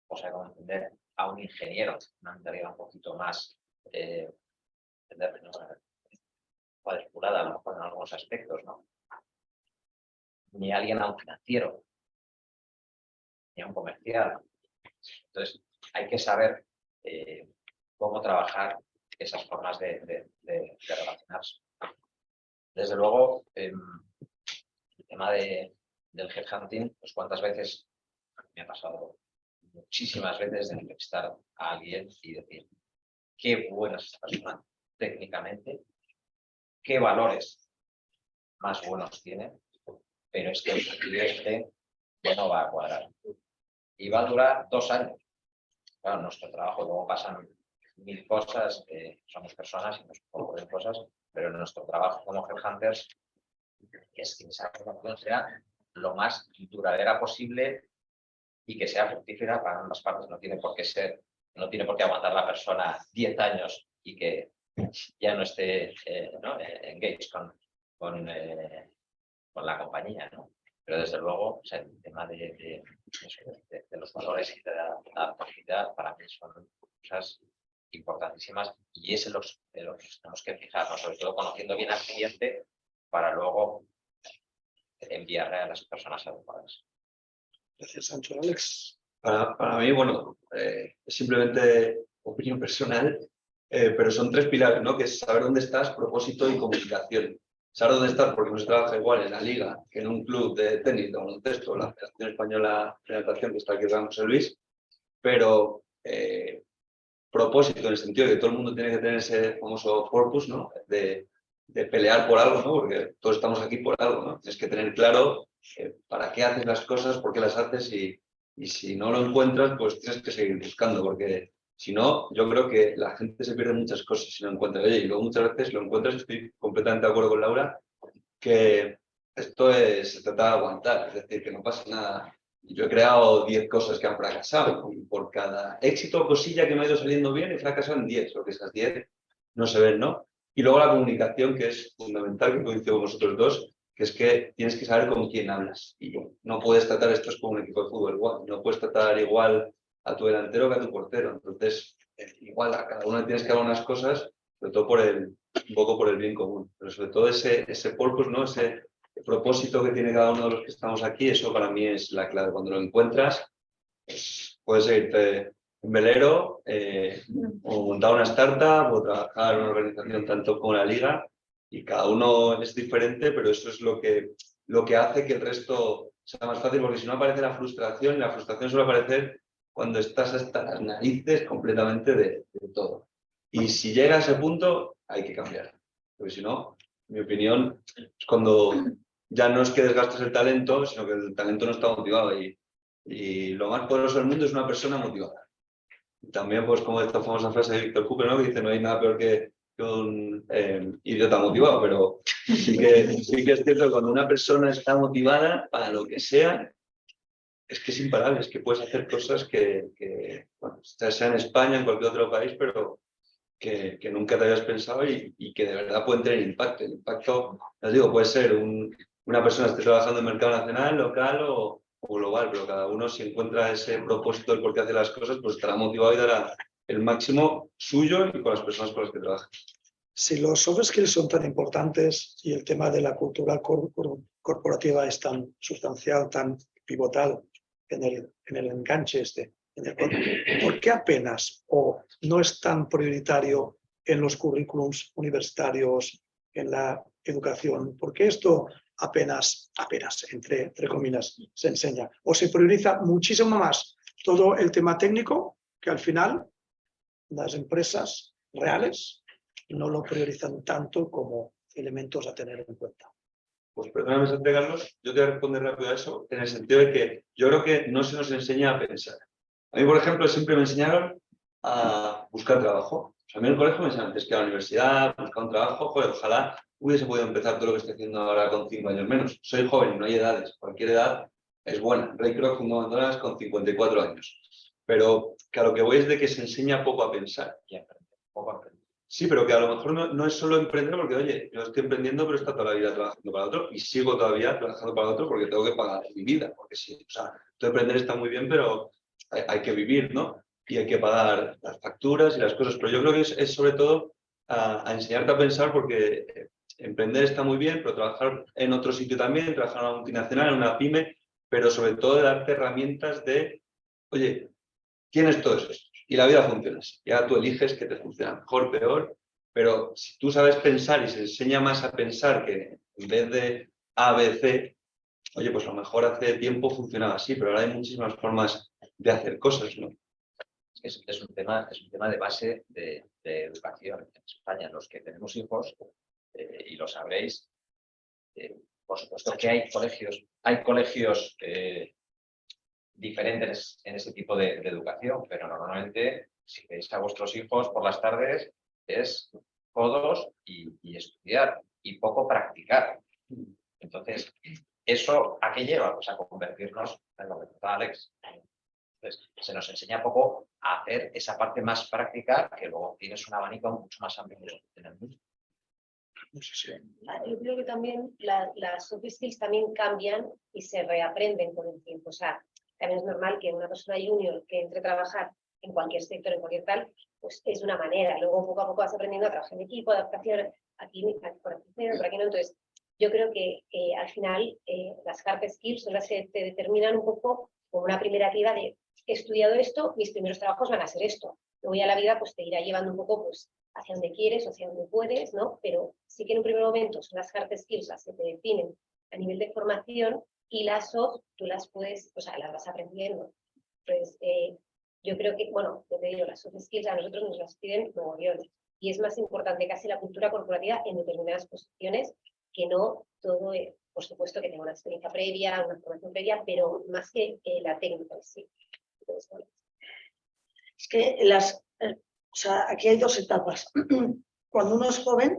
o sea, como entender a un ingeniero, una mentalidad un poquito más cuadriculada, a lo mejor en algunos aspectos, ¿no? Ni alguien a un financiero, ni a un comercial. Entonces, hay que saber cómo trabajar esas formas de relacionarse. Desde luego, el tema del headhunting, pues cuántas veces me ha pasado muchísimas veces de entrevistar a alguien y decir qué buena es esta persona técnicamente, qué valores más buenos tiene, pero es que el cliente no va a cuadrar. Y va a durar 2 años. Claro, nuestro trabajo luego pasan mil cosas, somos personas y nos ocurren cosas, pero nuestro trabajo como headhunters es que esa relación sea lo más duradera posible y que sea fructífera para ambas partes. No tiene por qué ser, no tiene por qué aguantar la persona 10 años y que ya no esté engaged con la compañía, ¿no? Pero desde luego, o sea, el tema de los valores y de la adaptabilidad para mí son cosas importantísimas y es en los que tenemos que fijarnos, sobre todo conociendo bien al cliente para luego enviarle a las personas adecuadas. Gracias, Sancho. Alex. Para mí, bueno, es simplemente opinión personal, pero son 3 pilares, ¿no? Que es saber dónde estás, propósito y comunicación. Saber dónde estás, porque no se trabaja igual en la liga que en un club de tenis, de baloncesto, la Federación Española de Natación, que está aquí en José Luis, pero propósito en el sentido de que todo el mundo tiene que tener ese famoso purpose, ¿no? De pelear por algo, ¿no? Porque todos estamos aquí por algo, ¿no? Tienes que tener claro para qué haces las cosas, por qué las haces y si no lo encuentras, pues tienes que seguir buscando, porque si no, yo creo que la gente se pierde muchas cosas si no encuentra. Oye, y luego muchas veces lo encuentras, estoy completamente de acuerdo con Laura, que esto se trata de aguantar, es decir, que no pasa nada. Yo he creado 10 cosas que han fracasado y por cada éxito o cosilla que me ha ido saliendo bien he fracasado en 10, porque esas 10 no se ven, ¿no? Y luego la comunicación, que es fundamental, que coincido con vosotros dos, que es que tienes que saber con quién hablas. Y no puedes tratar esto como un equipo de fútbol igual, no puedes tratar igual a tu delantero que a tu portero. Entonces, igual a cada uno le tienes que dar unas cosas, sobre todo un poco por el bien común. Pero sobre todo ese purpose, ¿no? Ese propósito que tiene cada uno de los que estamos aquí, eso para mí es la clave. Cuando lo encuentras, pues puedes irte en velero, o montar una startup, o trabajar en una organización tanto como la liga, y cada uno es diferente, pero eso es lo que hace que el resto sea más fácil, porque si no aparece la frustración, y la frustración suele aparecer cuando estás hasta las narices completamente de todo. Y si llega a ese punto, hay que cambiar, porque si no, en mi opinión, es cuando ya no es que desgastes el talento, sino que el talento no está motivado, y lo más poderoso del mundo es una persona motivada. Y también, pues como esta famosa frase de Víctor Cooper, ¿no? Que dice, no hay nada peor que un idiota motivado, pero sí que es cierto que cuando una persona está motivada para lo que sea, es que es imparable, es que puedes hacer cosas que bueno, sea en España, en cualquier otro país, pero que nunca te habías pensado y que de verdad pueden tener impacto. El impacto, os digo, puede ser una persona que esté trabajando en el mercado nacional, local o global, pero cada uno si encuentra ese propósito del por qué hace las cosas, pues estará motivado y dará el máximo suyo y con las personas con las que trabaja. Si los soft skills son tan importantes y el tema de la cultura corporativa es tan sustancial, tan pivotal en el enganche ¿por qué apenas o no es tan prioritario en los currículums universitarios, en la educación? ¿Por qué esto apenas entre comillas, se enseña? ¿O se prioriza muchísimo más todo el tema técnico, que al final las empresas reales no lo priorizan tanto como elementos a tener en cuenta? Pues perdóname, Santiago Carlos, yo te voy a responder rápido a eso, en el sentido de que yo creo que no se nos enseña a pensar. A mí, por ejemplo, siempre me enseñaron a buscar trabajo. O sea, a mí en el colegio me enseñaron antes que a la universidad, buscar un trabajo, joder, ojalá hubiese podido empezar todo lo que estoy haciendo ahora con 5 años menos. Soy joven, no hay edades, cualquier edad es buena. Ray Kroc fundó McDonald's con 54 años. Pero que a lo que voy es de que se enseña poco a pensar y a aprender, poco a aprender. Sí, pero que a lo mejor no es solo emprender, porque oye, yo estoy emprendiendo, pero he estado toda la vida trabajando para otro y sigo todavía trabajando para otro porque tengo que pagar mi vida. Porque sí, o sea, todo emprender está muy bien, pero hay que vivir, ¿no? Y hay que pagar las facturas y las cosas. Pero yo creo que es sobre todo a enseñarte a pensar, porque emprender está muy bien, pero trabajar en otro sitio también, trabajar en una multinacional, en una pyme, pero sobre todo de darte herramientas de, oye, tienes todo eso. Y la vida funciona así. Ya tú eliges que te funciona mejor, peor, pero si tú sabes pensar y se enseña más a pensar que en vez de A, B, C, oye, pues a lo mejor hace tiempo funcionaba así, pero ahora hay muchísimas formas de hacer cosas, ¿no? Es un tema de base de educación en España. Los que tenemos hijos, y lo sabréis, por supuesto que hay colegios diferentes en ese tipo de educación, pero normalmente si veis a vuestros hijos por las tardes es codos y estudiar y poco practicar. Entonces, ¿eso a qué lleva? Pues a convertirnos en lo que contaba Alex. Entonces, se nos enseña poco a hacer esa parte más práctica, que luego tienes un abanico mucho más amplio en el mundo. Yo creo que también las soft skills también cambian y se reaprenden con el tiempo. O sea, también es normal que una persona junior que entre a trabajar en cualquier sector, en cualquier tal, pues es una manera. Luego poco a poco vas aprendiendo a trabajar en equipo, adaptación, aquí por aquí no. Entonces, yo creo que al final las hard skills son las que te determinan un poco como una primera actividad de he estudiado esto, mis primeros trabajos van a ser esto. Luego ya la vida pues te irá llevando un poco pues hacia donde quieres o hacia donde puedes, ¿no? Pero sí que en un primer momento son las hard skills las que te definen a nivel de formación y las soft tú las puedes, o sea, las vas aprendiendo. Entonces, yo creo que, bueno, yo te digo, las soft skills a nosotros nos las piden mogollón. Y es más importante casi la cultura corporativa en determinadas posiciones que no todo, por supuesto que tenga una experiencia previa, una formación previa, pero más que la técnica en sí. Entonces, bueno. Es que o sea, aquí hay dos etapas. Cuando uno es joven,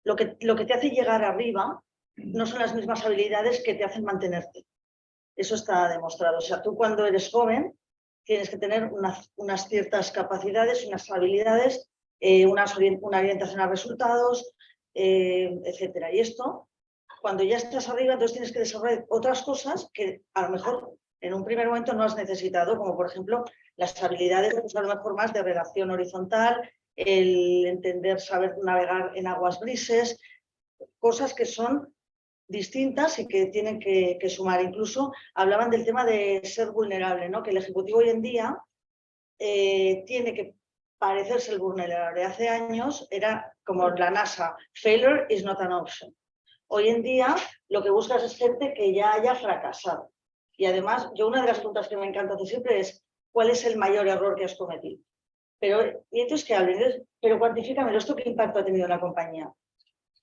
lo que te hace llegar arriba no son las mismas habilidades que te hacen mantenerte. Eso está demostrado. O sea, tú cuando eres joven tienes que tener unas ciertas capacidades, unas habilidades, una orientación a resultados, etcétera. Y esto, cuando ya estás arriba, entonces tienes que desarrollar otras cosas que a lo mejor en un primer momento no has necesitado, como por ejemplo las habilidades, pues a lo mejor más de relación horizontal, el entender, saber navegar en aguas grises, cosas que son distintas y que tienen que sumar. Incluso hablaban del tema de ser vulnerable, ¿no? Que el ejecutivo hoy en día tiene que parecerse el vulnerable. Hace años era como la NASA, failure is not an option. Hoy en día lo que buscas es gente que ya haya fracasado. Y además, yo una de las preguntas que me encanta hacer siempre es ¿cuál es el mayor error que has cometido? Y entonces que hablen, pero cuantifícamelo, ¿esto qué impacto ha tenido en la compañía?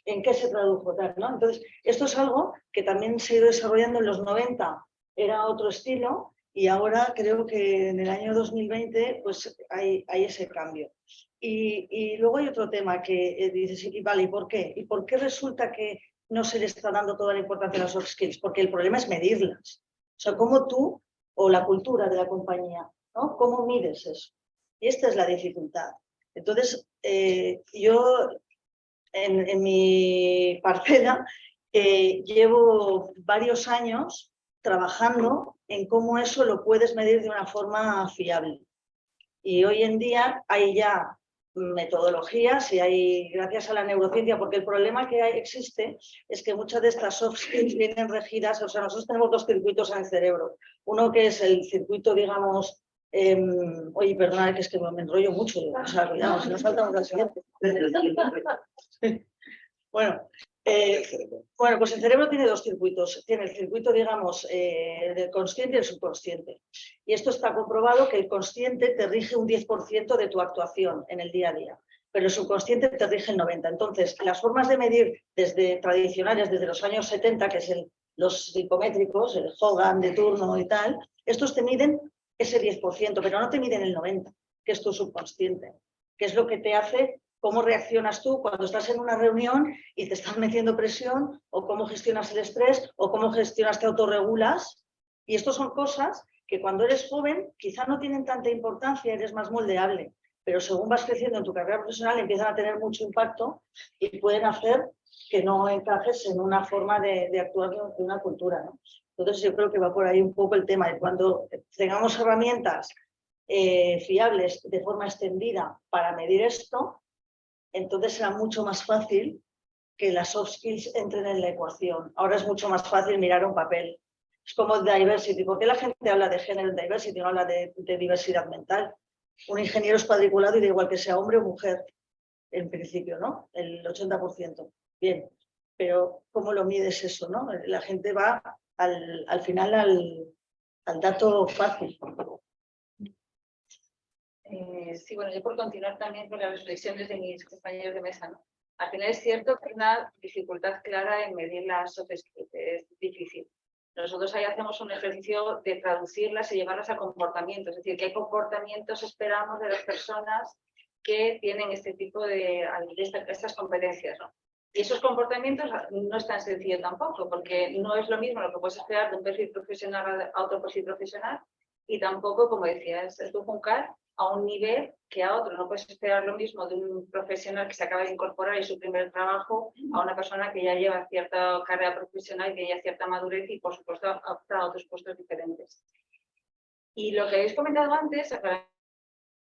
¿En qué se tradujo? ¿No? Entonces, esto es algo que también se ha ido desarrollando en los 90, era otro estilo, y ahora creo que en el año 2020 pues hay ese cambio. Y luego hay otro tema que dices, y vale, ¿y por qué? ¿Y por qué resulta que no se le está dando toda la importancia a las soft skills? Porque el problema es medirlas. O sea, cómo tú, o la cultura de la compañía, ¿no? ¿Cómo mides eso? Y esta es la dificultad. Entonces, yo en mi parcela llevo varios años trabajando en cómo eso lo puedes medir de una forma fiable. Y hoy en día hay ya metodologías y hay, gracias a la neurociencia, porque el problema que existe es que muchas de estas soft skills vienen regidas, o sea, nosotros tenemos dos circuitos en el cerebro. Uno que es el circuito, digamos, oye, perdona, que es que me enrollo mucho, o sea, cuidado, si nos saltamos la siguiente. Bueno, pues el cerebro tiene dos circuitos. Tiene el circuito, digamos, del consciente y el subconsciente. Y esto está comprobado que el consciente te rige un 10% de tu actuación en el día a día, pero el subconsciente te rige el 90%. Entonces, las formas de medir tradicionales desde los años 70, que es los psicométricos, el Hogan de turno y tal, estos te miden ese 10%, pero no te miden el 90%, que es tu subconsciente, que es lo que te hace cómo reaccionas tú cuando estás en una reunión y te estás metiendo presión, o cómo gestionas el estrés, o cómo gestionas, te autorregulas. Y esto son cosas que cuando eres joven quizá no tienen tanta importancia, eres más moldeable, pero según vas creciendo en tu carrera profesional empiezan a tener mucho impacto y pueden hacer que no encajes en una forma de actuar de una cultura, ¿no? Entonces yo creo que va por ahí un poco el tema de cuando tengamos herramientas fiables de forma extendida para medir esto, entonces será mucho más fácil que las soft skills entren en la ecuación. Ahora es mucho más fácil mirar un papel. Es como diversity. ¿Por qué la gente habla de género diversity, no habla de diversidad mental? Un ingeniero es cuadriculado y da igual que sea hombre o mujer, en principio, ¿no? El 80%. Bien, pero ¿cómo lo mides eso, no? La gente va al final al dato fácil. Sí, bueno, yo por continuar también con las reflexiones de mis compañeros de mesa, ¿no? Al final es cierto que hay una dificultad clara en medir las soft skills, es difícil. Nosotros ahí hacemos un ejercicio de traducirlas y llevarlas a comportamientos, es decir, qué comportamientos esperamos de las personas que tienen este tipo de estas competencias, ¿no? Y esos comportamientos no es tan sencillo tampoco, porque no es lo mismo lo que puedes esperar de un perfil profesional a otro perfil profesional, y tampoco, como decías, es tu Juncal a un nivel que a otro. No puedes esperar lo mismo de un profesional que se acaba de incorporar y su primer trabajo a una persona que ya lleva cierta carrera profesional, que ya cierta madurez y, por supuesto, opta a otros puestos diferentes. Y lo que habéis comentado antes,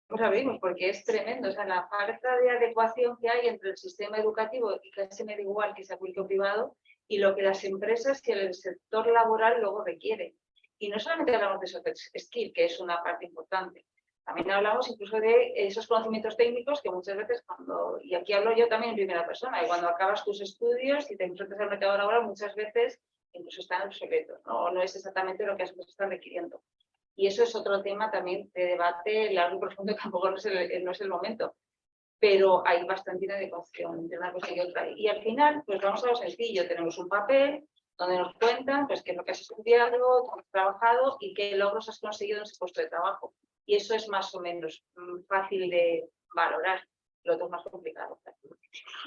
pues abrimos porque es tremendo, o sea, la falta de adecuación que hay entre el sistema educativo, y casi me da igual que sea público o privado, y lo que las empresas y el sector laboral luego requieren. Y no solamente hablamos de soft skill, que es una parte importante, también hablamos incluso de esos conocimientos técnicos que muchas veces y aquí hablo yo también en primera persona, y cuando acabas tus estudios y te enfrentas al mercado laboral, muchas veces incluso están obsoletos, ¿no? O no es exactamente lo que las empresas están requiriendo. Y eso es otro tema también de debate largo y profundo, tampoco no es el momento. Pero hay bastante inadecuación entre una cosa y otra. Y al final, pues vamos a lo sencillo. Tenemos un papel donde nos cuentan pues, qué es lo que has estudiado, cómo has trabajado y qué logros has conseguido en ese puesto de trabajo. Y eso es más o menos fácil de valorar. Lo otro es más complicado.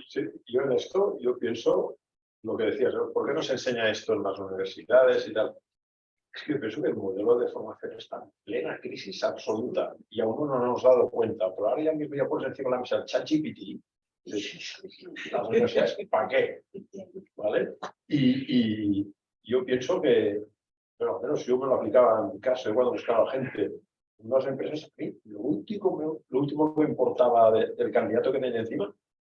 Sí, yo en esto, yo pienso lo que decías, ¿no? ¿Por qué no se enseña esto en las universidades y tal? Es que yo pienso que el modelo de formación está en plena crisis absoluta y aún no nos hemos dado cuenta. Pero ahora ya mismo ya pones encima de la mesa el ChatGPT. Las universidades, ¿para qué? ¿Vale? Y yo pienso que, bueno, al menos yo me lo aplicaba en mi caso, cuando buscaba gente en unas empresas, lo último que me importaba del candidato que tenía encima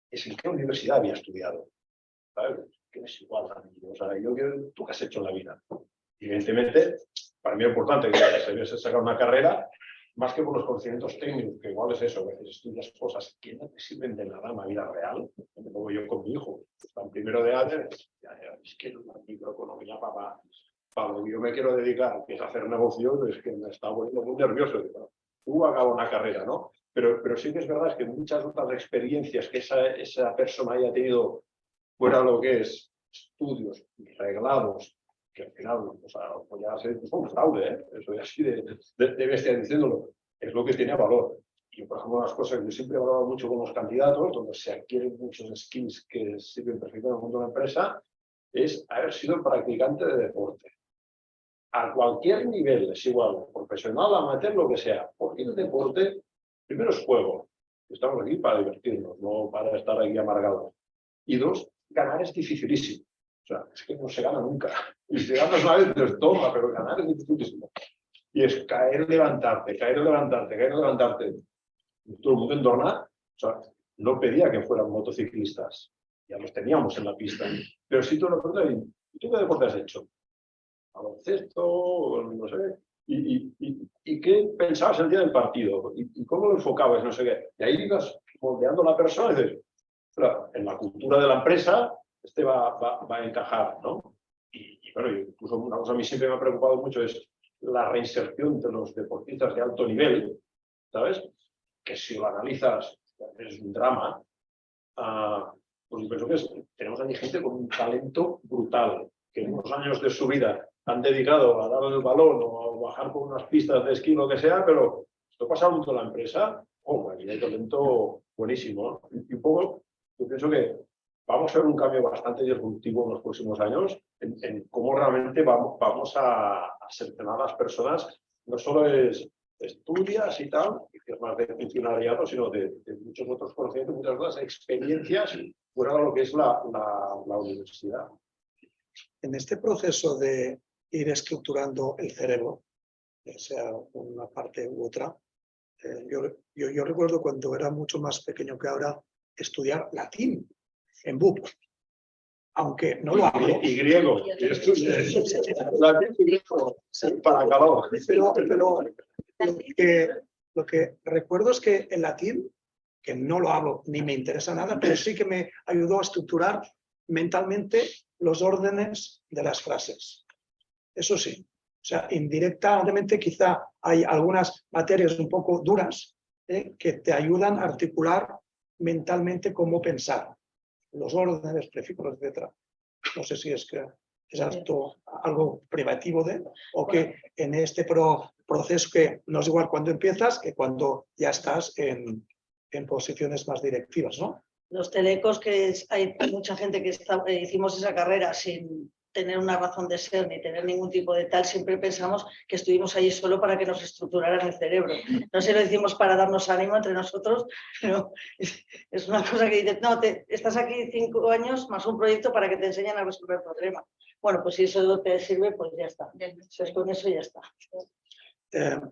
es en qué universidad había estudiado. ¿Sabes? Que es igual a mí. O sea, ¿tú qué has hecho en la vida? Evidentemente, para mí es importante que se hubiese sacado una carrera, más que por los conocimientos técnicos, que igual es eso, a veces estudias cosas que no te sirven de nada en la vida real. Luego yo con mi hijo, está en primero de año, es que la microeconomía, papá, para lo que yo me quiero dedicar, que es hacer negocios, es que me está volviendo muy nervioso. Tú acabas una carrera, ¿no? Pero sí que es verdad que muchas otras experiencias que esa persona haya tenido fuera de lo que es estudios reglados, que al final, o sea, pues ya se es un fraude, ¿eh? Eso ya así de bestia diciéndolo, es lo que tiene valor. Y, por ejemplo, las cosas que yo siempre he hablado mucho con los candidatos, donde se adquieren muchos skills que sirven perfectamente en el mundo de la empresa, es haber sido practicante de deporte. A cualquier nivel, es igual, profesional, amateur, lo que sea. Porque el deporte, primero es juego. Estamos aquí para divertirnos, no para estar aquí amargados. Y dos, ganar es dificilísimo. O sea, es que no se gana nunca. Y si ganas una vez, pues toma, pero ganar es dificilísimo. Y es caer, levantarte, caer, levantarte, caer, levantarte. Todo el mundo en Dorna, o sea, no pedía que fueran motociclistas. Ya los teníamos en la pista. Pero si tú lo preguntas, ¿y tú qué deporte has hecho? Baloncesto, no sé. ¿Y qué pensabas el día del partido? ¿Y cómo lo enfocabas? No sé qué. Y ahí ibas moldeando a la persona y dices, en la cultura de la empresa, va a encajar, ¿no? Y bueno, incluso una cosa a mí siempre me ha preocupado mucho es la reinserción de los deportistas de alto nivel, ¿sabes? Que si lo analizas es un drama. Pues yo pienso que tenemos aquí gente con un talento brutal, que en unos años de su vida han dedicado a dar el balón o a bajar por unas pistas de esquí, lo que sea, pero esto pasa mucho en la empresa. Aquí hay talento buenísimo, ¿no? Y un poco, yo pienso que vamos a ver un cambio bastante disruptivo en los próximos años en cómo realmente vamos a seleccionar a las personas. No solo es estudias y tal, que es más de funcionariado, sino de muchos otros conocimientos, muchas otras experiencias fuera de lo que es la universidad. En este proceso de ir estructurando el cerebro, sea una parte u otra, yo recuerdo cuando era mucho más pequeño que ahora, estudiar latín en BUP, aunque no lo hablo. Y griego. Latín y griego para calor. Pero lo que recuerdo es que el latín, que no lo hablo ni me interesa nada, pero sí que me ayudó a estructurar mentalmente los órdenes de las frases. Eso sí. O sea, indirectamente quizá hay algunas materias un poco duras que te ayudan a articular mentalmente cómo pensar. Los órdenes, prefijos, etc. No sé si es que ¿Es esto algo privativo de? ¿O que en este proceso que no es igual cuando empiezas que cuando ya estás en posiciones más directivas, ¿no? Los telecos, hay mucha gente que hicimos esa carrera sin tener una razón de ser ni tener ningún tipo de tal, siempre pensamos que estuvimos allí solo para que nos estructuraran el cerebro. No sé, lo hicimos para darnos ánimo entre nosotros, pero es una cosa que dices, no, estás aquí 5 años más un proyecto para que te enseñen a resolver problemas. Bueno, pues si eso te sirve, pues ya está. Pues con eso ya está.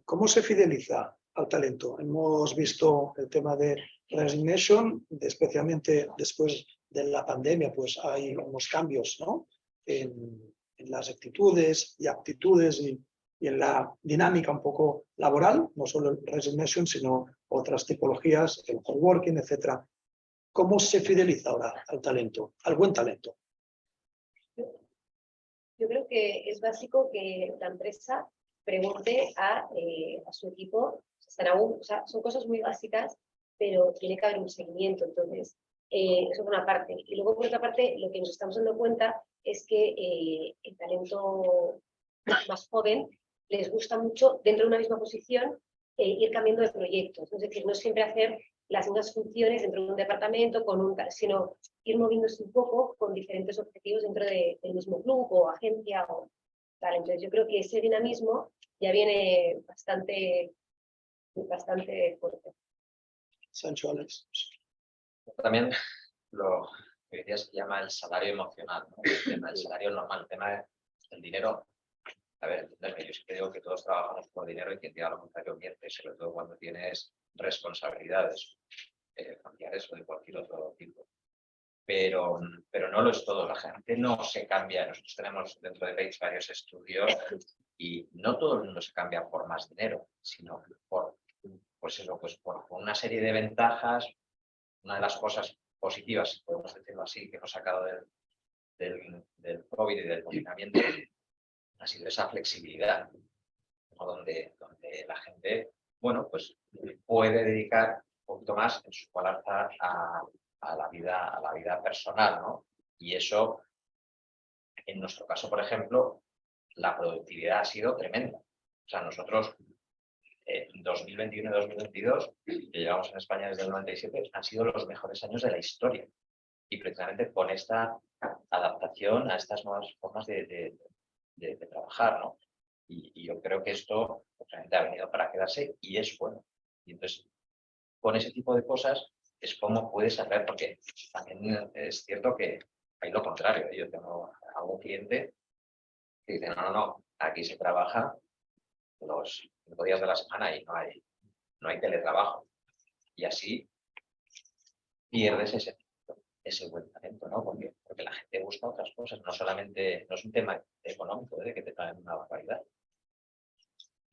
¿Cómo se fideliza al talento? Hemos visto el tema de Resignation, especialmente después de la pandemia, pues hay unos cambios, ¿no? En las actitudes y aptitudes y en la dinámica un poco laboral, no solo el Resignation, sino otras tipologías, el coworking, etc. ¿Cómo se fideliza ahora al talento, al buen talento? Yo creo que es básico que la empresa pregunte a su equipo, o sea, son cosas muy básicas, pero tiene que haber un seguimiento. Entonces, eso por una parte. Y luego, por otra parte, lo que nos estamos dando cuenta es que el talento más joven les gusta mucho, dentro de una misma posición, ir cambiando de proyectos. Es decir, no siempre hacer las mismas funciones dentro de un departamento, sino ir moviéndose un poco con diferentes objetivos dentro del mismo club o agencia o tal. Entonces, yo creo que ese dinamismo ya viene bastante fuerte. Sancho, Alex. También lo que hoy día se llama el salario emocional, ¿no? El salario normal, el tema del dinero. A ver, yo siempre digo que todos trabajamos por dinero y quien diga lo contrario miente, sobre todo cuando tienes responsabilidades familiares o de cualquier otro tipo. Pero no lo es todo. La gente no se cambia. Nosotros tenemos dentro de Page varios estudios y no todo el mundo se cambia por más dinero, sino por una serie de ventajas. Una de las cosas positivas, podemos decirlo así, que hemos sacado del COVID y del confinamiento ha sido esa flexibilidad, ¿no? donde la gente, bueno, pues puede dedicar un poquito más en su balanza a la vida personal, ¿no? Y eso, en nuestro caso, por ejemplo, la productividad ha sido tremenda. O sea, nosotros, 2021 y 2022, que llevamos en España desde el 97, han sido los mejores años de la historia. Y precisamente con esta adaptación a estas nuevas formas de trabajar, ¿no? Y yo creo que esto obviamente ha venido para quedarse y es bueno. Y entonces, con ese tipo de cosas es como puedes hacer, porque también es cierto que hay lo contrario. Yo tengo algún cliente que dice, no, aquí se trabaja los 5 días de la semana y no hay teletrabajo. Y así pierdes ese buen talento, ¿no? Porque la gente busca otras cosas, no es un tema económico, de que te paguen una barbaridad.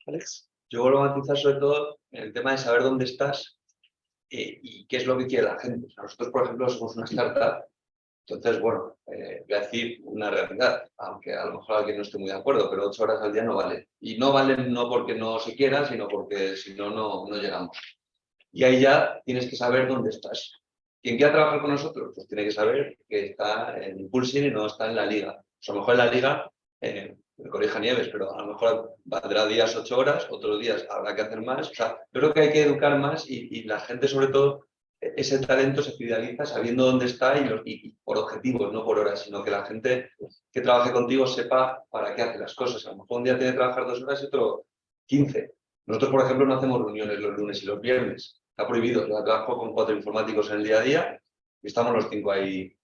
Alex. Yo vuelvo a matizar sobre todo el tema de saber dónde estás y qué es lo que quiere la gente. O sea, nosotros, por ejemplo, somos una startup, entonces, bueno, voy a decir una realidad, aunque a lo mejor alguien no esté muy de acuerdo, pero 8 horas al día no valen. Y no valen no porque no se quiera, sino porque si no, no llegamos. Y ahí ya tienes que saber dónde estás. Quien quiera trabajar con nosotros, pues tiene que saber que está en Impulsing y no está en la liga. Pues a lo mejor en la liga, me corrija Nieves, pero a lo mejor valdrá días 8 horas, otros días habrá que hacer más. O sea, yo creo que hay que educar más y la gente, sobre todo, ese talento se fideliza sabiendo dónde está y por objetivos, no por horas, sino que la gente que trabaje contigo sepa para qué hace las cosas. A lo mejor un día tiene que trabajar 2 horas y otro 15. Nosotros, por ejemplo, no hacemos reuniones los lunes y los viernes. Está prohibido. Yo trabajo con 4 informáticos en el día a día y estamos los 5 ahí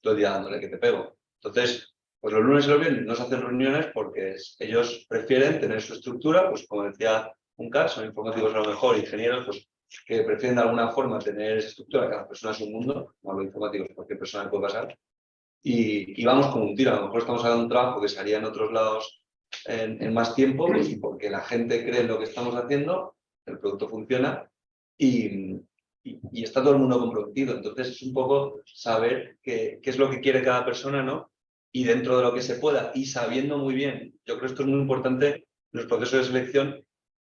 todo el día dándole que te pego. Entonces, pues los lunes y los viernes no se hacen reuniones porque ellos prefieren tener su estructura, pues como decía Uncar, son informáticos a lo mejor, ingenieros, pues que prefieren de alguna forma tener esa estructura, cada persona es un mundo, no los informáticos, cualquier persona puede pasar, y vamos con un tiro. A lo mejor estamos hablando de un trabajo que se haría en otros lados en más tiempo, pues, porque la gente cree en lo que estamos haciendo, el producto funciona y está todo el mundo comprometido. Entonces es un poco saber qué es lo que quiere cada persona, ¿no? Y dentro de lo que se pueda, y sabiendo muy bien, yo creo que esto es muy importante en los procesos de selección.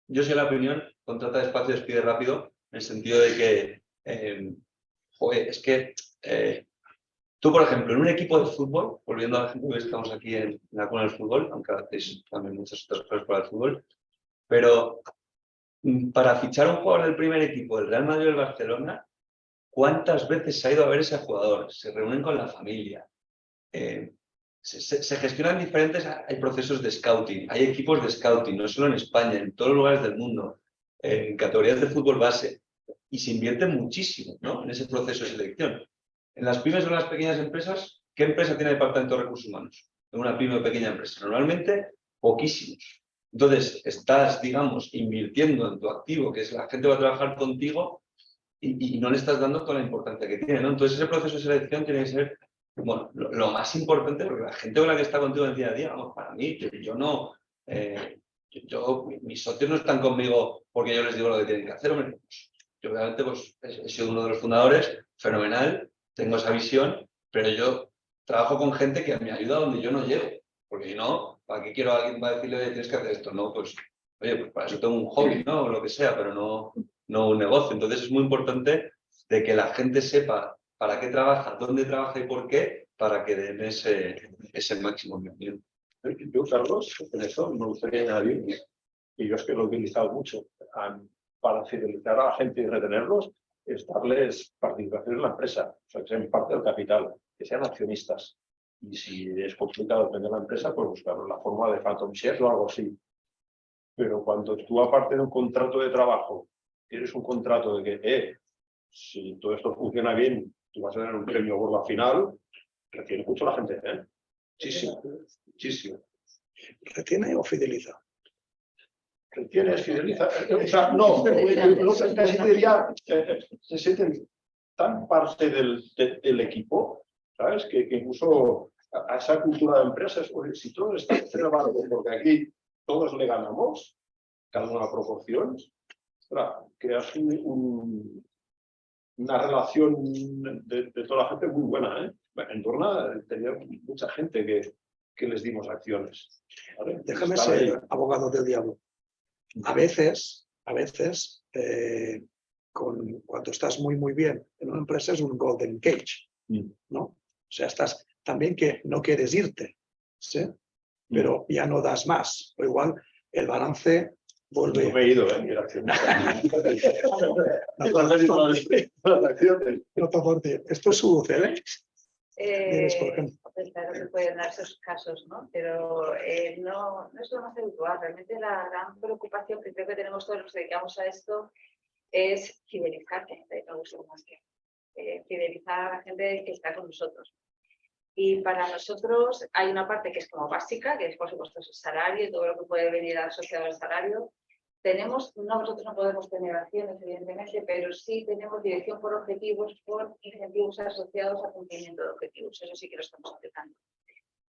Yo soy de la opinión, contrata despacio, despide rápido, en el sentido de que, es que Tú, por ejemplo, en un equipo de fútbol, volviendo al ejemplo que estamos aquí en la cuna del fútbol, aunque hacéis también muchas otras cosas para el fútbol, pero para fichar un jugador del primer equipo del Real Madrid o del Barcelona, ¿cuántas veces se ha ido a ver ese jugador? Se reúnen con la familia. Se gestionan diferentes, hay procesos de scouting, hay equipos de scouting, no solo en España, en todos los lugares del mundo, en categorías de fútbol base, y se invierte muchísimo, ¿no?, en ese proceso de selección. En las pymes o en las pequeñas empresas, ¿qué empresa tiene departamento de recursos humanos? En una pyme o pequeña empresa, normalmente poquísimos. Entonces, estás, digamos, invirtiendo en tu activo, que es la gente va a trabajar contigo, y no le estás dando toda la importancia que tiene, ¿no? Entonces, ese proceso de selección tiene que ser, bueno, lo más importante, porque la gente con la que está contigo en el día a día, vamos, para mí, yo no, mis socios no están conmigo porque yo les digo lo que tienen que hacer, hombre. Yo obviamente pues, he sido uno de los fundadores, fenomenal, tengo esa visión, pero yo trabajo con gente que me ayuda donde yo no llego, porque si no, ¿para qué quiero a alguien va a decirle tienes que hacer esto? No, pues, oye, pues para eso tengo un hobby, ¿no? O lo que sea, pero no un negocio. Entonces es muy importante de que la gente sepa para qué trabaja, dónde trabaja y por qué, para que den ese máximo. Yo, Carlos, en eso me gustaría añadir, y yo es que lo he utilizado mucho, para fidelizar a la gente y retenerlos, es darles participación en la empresa, o sea, que sean parte del capital, que sean accionistas. Y si es complicado vender la empresa, pues buscar la forma de phantom shares o algo así. Pero cuando tú, aparte de un contrato de trabajo, tienes un contrato de que, si todo esto funciona bien, tú vas a tener un premio gordo al final, retiene mucho la gente, ¿eh? Muchísimo, muchísimo. ¿Retiene o fideliza? Retiene, fideliza. O sea, no, casi te diría, se sienten tan parte del equipo, ¿sabes? Que incluso a esa cultura de empresas, oye, si todo está cerrado, porque aquí todos le ganamos, cada una proporción, creas una relación de toda la gente muy buena, ¿eh? En Dorna tenía mucha gente que les dimos acciones, ¿vale? Déjame Estaba ser ahí. abogado del diablo. A veces, cuando estás muy bien en una empresa es un golden cage, ¿no? O sea, estás también que no quieres irte, ¿sí? Pero ya no das más. O igual el balance vuelve. Yo me he ido, era accionista. No por ti. Esto es su CL. Pues claro que pueden dar esos casos, ¿no? Pero no es lo más habitual. Realmente la gran preocupación que creo que tenemos todos los que dedicamos a esto es fidelizar, que no gusta más que fidelizar a la gente que está con nosotros. Y para nosotros hay una parte que es como básica, que es por supuesto el salario y todo lo que puede venir asociado al salario. Nosotros no podemos tener acciones, evidentemente, pero sí tenemos dirección por objetivos, por incentivos asociados a cumplimiento de objetivos. Eso sí que lo estamos aplicando.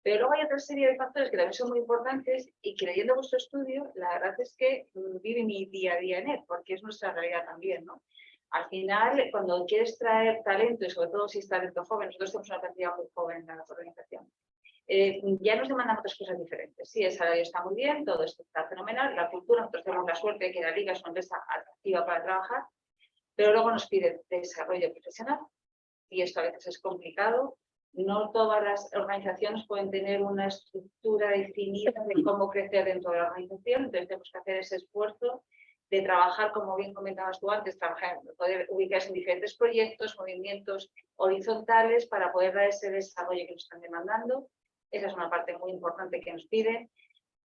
Pero luego hay otra serie de factores que también son muy importantes y que leyendo vuestro estudio, la verdad es que vive mi día a día en él, porque es nuestra realidad también, ¿no? Al final, cuando quieres traer talento, y sobre todo si es talento joven, nosotros tenemos una cantidad muy joven en la organización, ya nos demandan otras cosas diferentes. Sí, el salario está muy bien, todo esto está fenomenal, la cultura, nosotros tenemos la suerte de que la Liga es una empresa atractiva para trabajar, pero luego nos piden desarrollo profesional y esto a veces es complicado. No todas las organizaciones pueden tener una estructura definida de cómo crecer dentro de la organización, entonces tenemos que hacer ese esfuerzo de trabajar, como bien comentabas tú antes, poder ubicarse en diferentes proyectos, movimientos horizontales para poder dar ese desarrollo que nos están demandando. Esa es una parte muy importante que nos piden.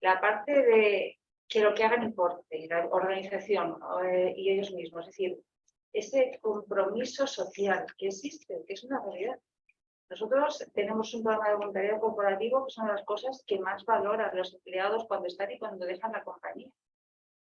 La parte de que lo que hagan importe, la organización y ellos mismos, es decir, ese compromiso social que existe, que es una realidad. Nosotros tenemos un programa de voluntariado corporativo que son las cosas que más valoran los empleados cuando están y cuando dejan la compañía.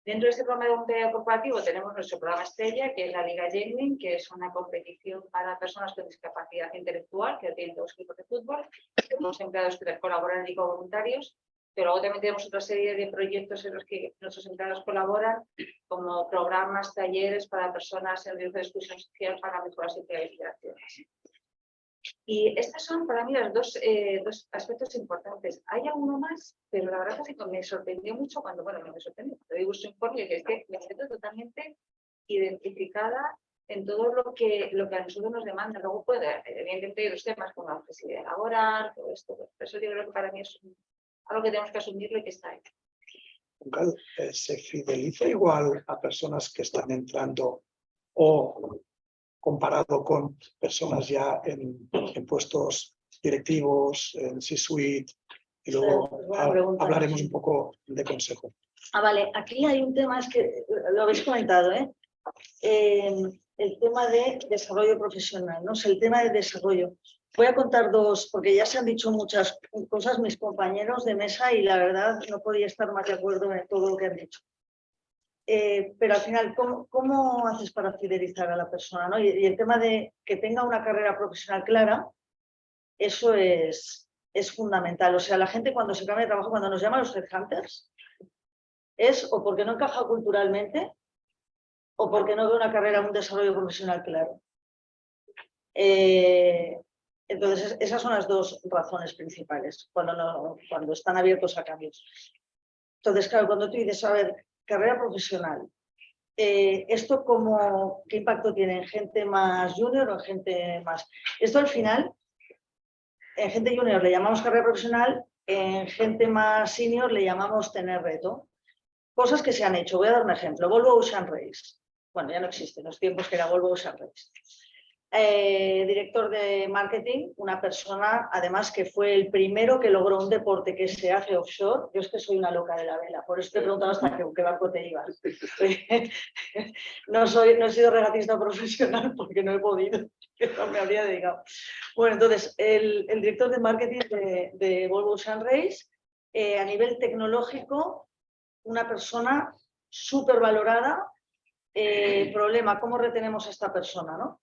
Dentro de este programa de voluntariado corporativo tenemos nuestro programa estrella, que es la Liga Genuine, que es una competición para personas con discapacidad intelectual, que tienen dos equipos de fútbol. Tenemos empleados que colaboran y como voluntarios, pero luego también tenemos otra serie de proyectos en los que nuestros empleados colaboran, como programas, talleres para personas en riesgo de exclusión social para mejorar su empleabilidad. Y estos son para mí los dos aspectos importantes. Hay alguno más, pero la verdad es que me sorprendió mucho cuando, me sorprendió, cuando vi vuestro informe, que es que me siento totalmente identificada en todo lo que a nosotros nos demanda. Luego puede, evidentemente, hay otros temas como la flexibilidad laboral, todo esto. Por eso yo creo que para mí es algo que tenemos que asumirlo y que está ahí. ¿Se fideliza igual a personas que están entrando o comparado con personas ya en puestos directivos, en C-suite? Y luego Buena pregunta. hablaremos un poco de consejo. Vale, aquí hay un tema, es que lo habéis comentado, el tema de desarrollo profesional, ¿no? O sea, el tema de desarrollo. Voy a contar dos, porque ya se han dicho muchas cosas mis compañeros de mesa y la verdad no podía estar más de acuerdo en todo lo que han dicho. Pero al final, ¿cómo haces para fidelizar a la persona, ¿no? Y el tema de que tenga una carrera profesional clara, eso es fundamental. O sea, la gente cuando se cambia de trabajo, cuando nos llaman los headhunters, es o porque no encaja culturalmente o porque no ve una carrera, un desarrollo profesional claro. Entonces, esas son las dos razones principales cuando están abiertos a cambios. Entonces, claro, cuando tú dices, a ver, carrera profesional, ¿esto qué impacto tiene en gente más junior o en gente más? Esto al final, en gente junior le llamamos carrera profesional, en gente más senior le llamamos tener reto. Cosas que se han hecho. Voy a dar un ejemplo. Volvo Ocean Race. Bueno, ya no existe, en los tiempos que era Volvo Ocean Race. Director de marketing, una persona, además, que fue el primero que logró un deporte que se hace offshore. Yo es que soy una loca de la vela, por eso te he preguntado hasta qué barco te ibas. No he sido regatista profesional porque no he podido, que no me habría dedicado. Bueno, entonces, el director de marketing de Volvo Ocean Race, a nivel tecnológico, una persona súper valorada. Problema, ¿cómo retenemos a esta persona, no?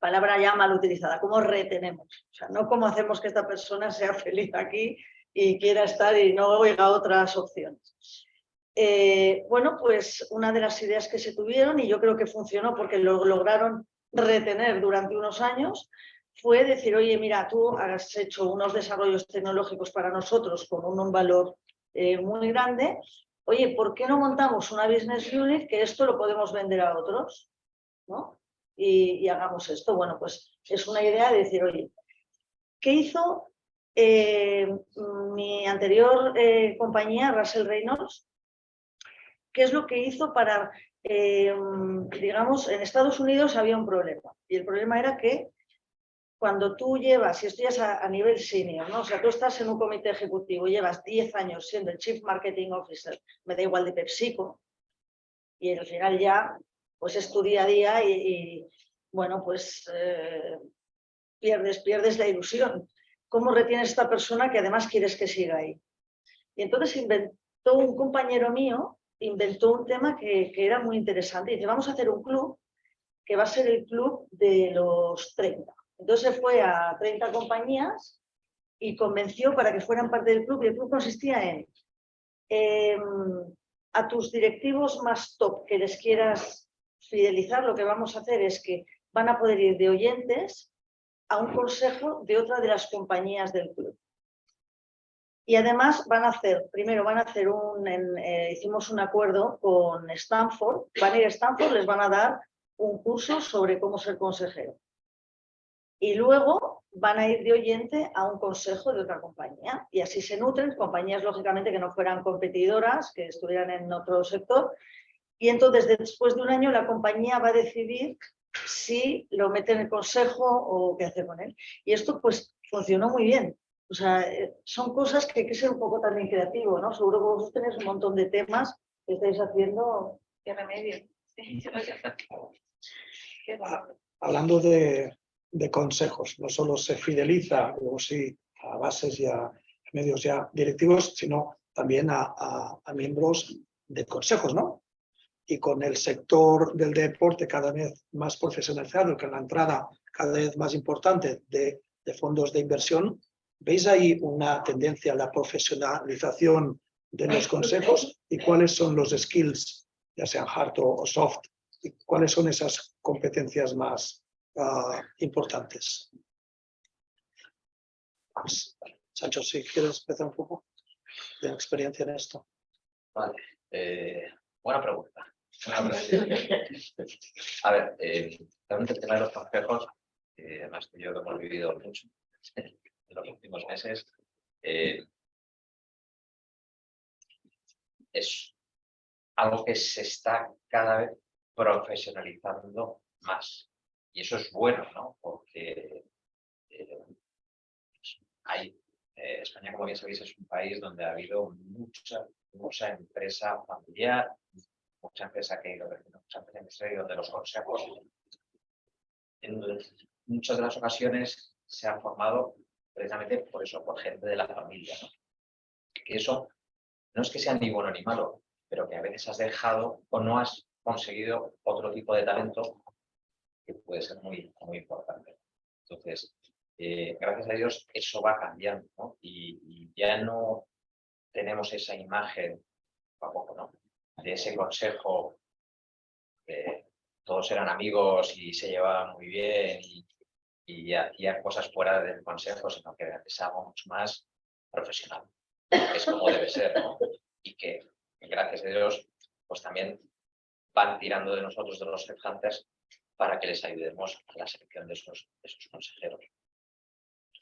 Palabra ya mal utilizada, ¿cómo retenemos? O sea, no cómo hacemos que esta persona sea feliz aquí y quiera estar y no oiga otras opciones. Bueno, pues una de las ideas que se tuvieron, y yo creo que funcionó porque lo lograron retener durante unos años, fue decir, oye, mira, tú has hecho unos desarrollos tecnológicos para nosotros con un valor muy grande. Oye, ¿por qué no montamos una business unit que esto lo podemos vender a otros? ¿No? Y hagamos esto. Bueno, pues es una idea de decir, oye, ¿qué hizo mi anterior compañía, Russell Reynolds? ¿Qué es lo que hizo para, digamos, en Estados Unidos había un problema? Y el problema era que cuando tú llevas, y esto ya es a nivel senior, ¿no? O sea, tú estás en un comité ejecutivo, llevas 10 años siendo el Chief Marketing Officer, me da igual de PepsiCo, y al final ya, pues es tu día a día y bueno, pues pierdes la ilusión. ¿Cómo retienes a esta persona que además quieres que siga ahí? Y entonces un compañero mío, inventó un tema que era muy interesante. Dice, vamos a hacer un club que va a ser el club de los 30. Entonces se fue a 30 compañías y convenció para que fueran parte del club. Y el club consistía en a tus directivos más top que les quieras fidelizar, lo que vamos a hacer es que van a poder ir de oyentes a un consejo de otra de las compañías del club. Y además hicimos un acuerdo con Stanford, van a ir a Stanford, les van a dar un curso sobre cómo ser consejero. Y luego van a ir de oyente a un consejo de otra compañía. Y así se nutren, compañías lógicamente que no fueran competidoras, que estuvieran en otro sector. Y entonces después de un año la compañía va a decidir si lo mete en el consejo o qué hace con él. Y esto pues funcionó muy bien. O sea, son cosas que hay que ser un poco también creativo, ¿no? Seguro que vosotros tenéis un montón de temas que estáis haciendo. ¿Qué remedio? Hablando de consejos, no solo se fideliza, luego sí, a bases y a medios ya directivos, sino también a miembros de consejos, ¿no? Y con el sector del deporte cada vez más profesionalizado, con la entrada cada vez más importante de fondos de inversión, ¿veis ahí una tendencia a la profesionalización de los consejos? ¿Y cuáles son los skills, ya sean hard o soft? ¿Y cuáles son esas competencias más importantes? Pues, Sancho, si quieres empezar un poco de experiencia en esto. Vale, buena pregunta. A ver, realmente el tema de los consejos, además que yo lo hemos vivido mucho en los últimos meses, es algo que se está cada vez profesionalizando más. Y eso es bueno, ¿no? Porque España, como bien sabéis, es un país donde ha habido mucha empresa familiar, mucha empresa que ha ido creciendo, mucha empresa industrial, donde los consejos en muchas de las ocasiones se han formado precisamente por eso, por gente de la familia, ¿no? Que eso no es que sea ni bueno ni malo, pero que a veces has dejado o no has conseguido otro tipo de talento que puede ser muy, muy importante. Entonces, gracias a Dios, eso va cambiando, ¿no? Y ya no tenemos esa imagen, tampoco, ¿no?, de ese consejo, todos eran amigos y se llevaban muy bien y hacían cosas fuera del consejo, sino que es algo mucho más profesional. Es como debe ser, ¿no? Y que, gracias a Dios, pues también van tirando de nosotros, de los headhunters, para que les ayudemos a la selección de esos consejeros.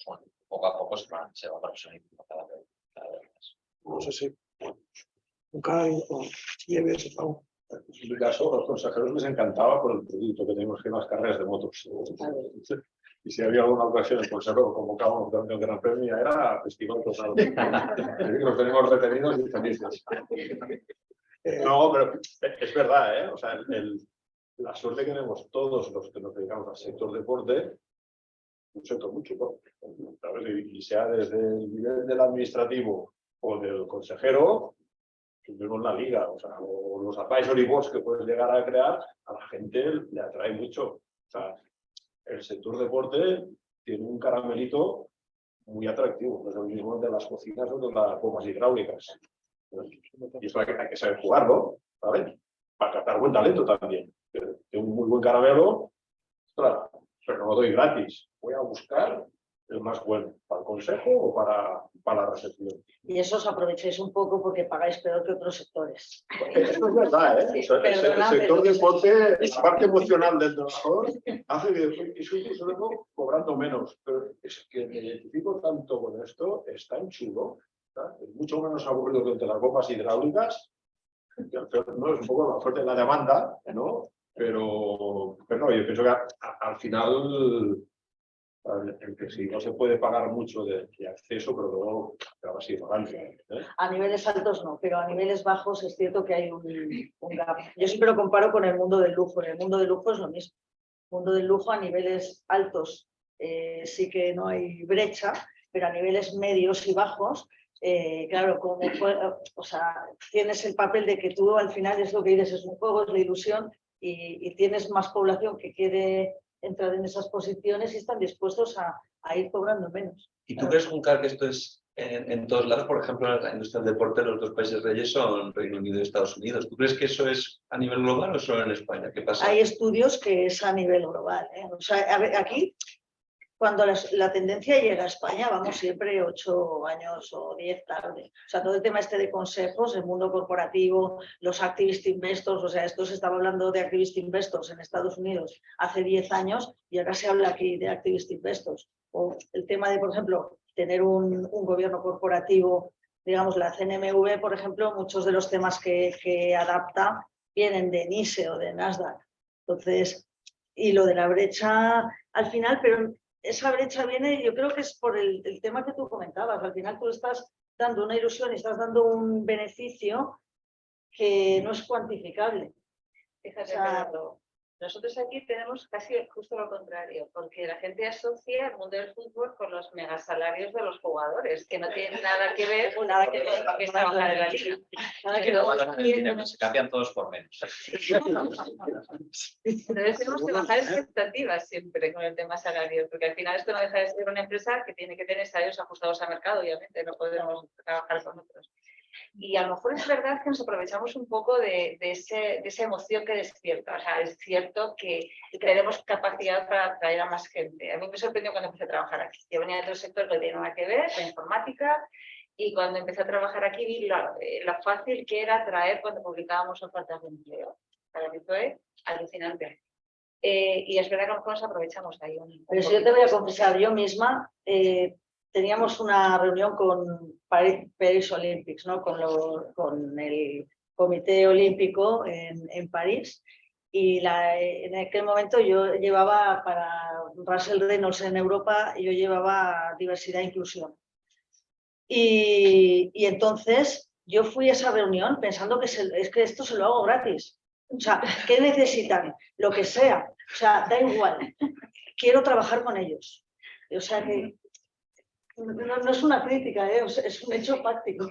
Bueno, poco a poco se va profesionalizando cada vez más. No sé si nunca lleves o En mi caso, a los consejeros les encantaba por el producto que tenemos, que las carreras de motos. Y si había alguna ocasión el consejo convocábamos del Gran Premio, era festival total. Los tenemos retenidos y felices. No, pero es verdad, ¿eh? O sea, la suerte que tenemos todos los que nos dedicamos al sector deporte, un sector muy chico, ¿sabes? Y sea desde el nivel del administrativo o del consejero, vemos la liga, o sea, o los advisory boards que puedes llegar a crear, a la gente le atrae mucho. O sea, el sector deporte tiene un caramelito muy atractivo, no es el mismo de las cocinas o de las bombas hidráulicas. Y eso hay que saber jugarlo, ¿sabes? Para captar buen talento también. Tengo un muy buen caramelo, ostras, pero no lo doy gratis. Voy a buscar el más bueno, para el consejo o para la recepción. Y eso os aprovecháis un poco porque pagáis peor que otros sectores. Esto es verdad, ¿eh? Sí, El sector deporte, la parte emocional del trabajador, hace que eso incluso luego cobrando menos. Pero es que me identifico tanto con esto, es tan chulo, ¿sabes? Es mucho menos aburrido que entre las bombas hidráulicas, que no es un poco la oferta y la demanda, ¿no? Pero no, yo pienso que al final que sí, no se puede pagar mucho de acceso, pero luego acaba así pagando. A niveles altos no, pero a niveles bajos es cierto que hay un gap. Yo siempre lo comparo con el mundo del lujo. En el mundo del lujo es lo mismo. El mundo del lujo a niveles altos sí que no hay brecha, pero a niveles medios y bajos, claro, o sea, tienes el papel de que tú al final es lo que dices, es un juego, es la ilusión y tienes más población que quiere entrar en esas posiciones y están dispuestos a ir cobrando menos. ¿Y tú crees, Juncar, que esto es en todos lados? Por ejemplo, en la industria del deporte, los dos países reyes son Reino Unido y Estados Unidos. ¿Tú crees que eso es a nivel global o solo en España? ¿Qué pasa? Hay estudios que es a nivel global, ¿eh? O sea, a ver, aquí, cuando la tendencia llega a España, vamos siempre 8 años o 10 tarde. O sea, todo el tema este de consejos, el mundo corporativo, los activist investors, o sea, esto se estaba hablando de activist investors en Estados Unidos hace 10 años y ahora se habla aquí de activist investors. O el tema de, por ejemplo, tener un gobierno corporativo, digamos, la CNMV, por ejemplo, muchos de los temas que adapta vienen de NYSE o de Nasdaq. Entonces, y lo de la brecha al final, pero esa brecha viene, yo creo que es por el tema que tú comentabas. Al final tú estás dando una ilusión y estás dando un beneficio que no es cuantificable. Fíjate, pero nosotros aquí tenemos casi justo lo contrario, porque la gente asocia el mundo del fútbol con los megasalarios de los jugadores, que no tienen nada que ver con lo que es trabajar en la liga. Nada que ver. Se cambian todos por menos. Entonces tenemos que bajar expectativas siempre con el tema salarios, porque al final esto no deja de ser una empresa que tiene que tener salarios ajustados al mercado, obviamente, no podemos trabajar con otros. Y a lo mejor es verdad que nos aprovechamos un poco de esa emoción que despierta. O sea, es cierto que tenemos capacidad para atraer a más gente. A mí me sorprendió cuando empecé a trabajar aquí. Yo venía de otro sector que no tenía nada que ver, la informática, y cuando empecé a trabajar aquí vi lo fácil que era atraer cuando publicábamos ofertas de empleo. fue alucinante. Y es verdad que a lo mejor nos aprovechamos ahí. Pero si yo te voy a confesar, yo misma teníamos una reunión con Paris Olympics, ¿no? Con el Comité Olímpico en París. Y en aquel momento yo llevaba para Russell Reynolds en Europa, yo llevaba diversidad e inclusión. Y entonces yo fui a esa reunión pensando que es que esto se lo hago gratis. O sea, ¿qué necesitan? Lo que sea. O sea, da igual. Quiero trabajar con ellos. O sea que no es una crítica, es un hecho práctico.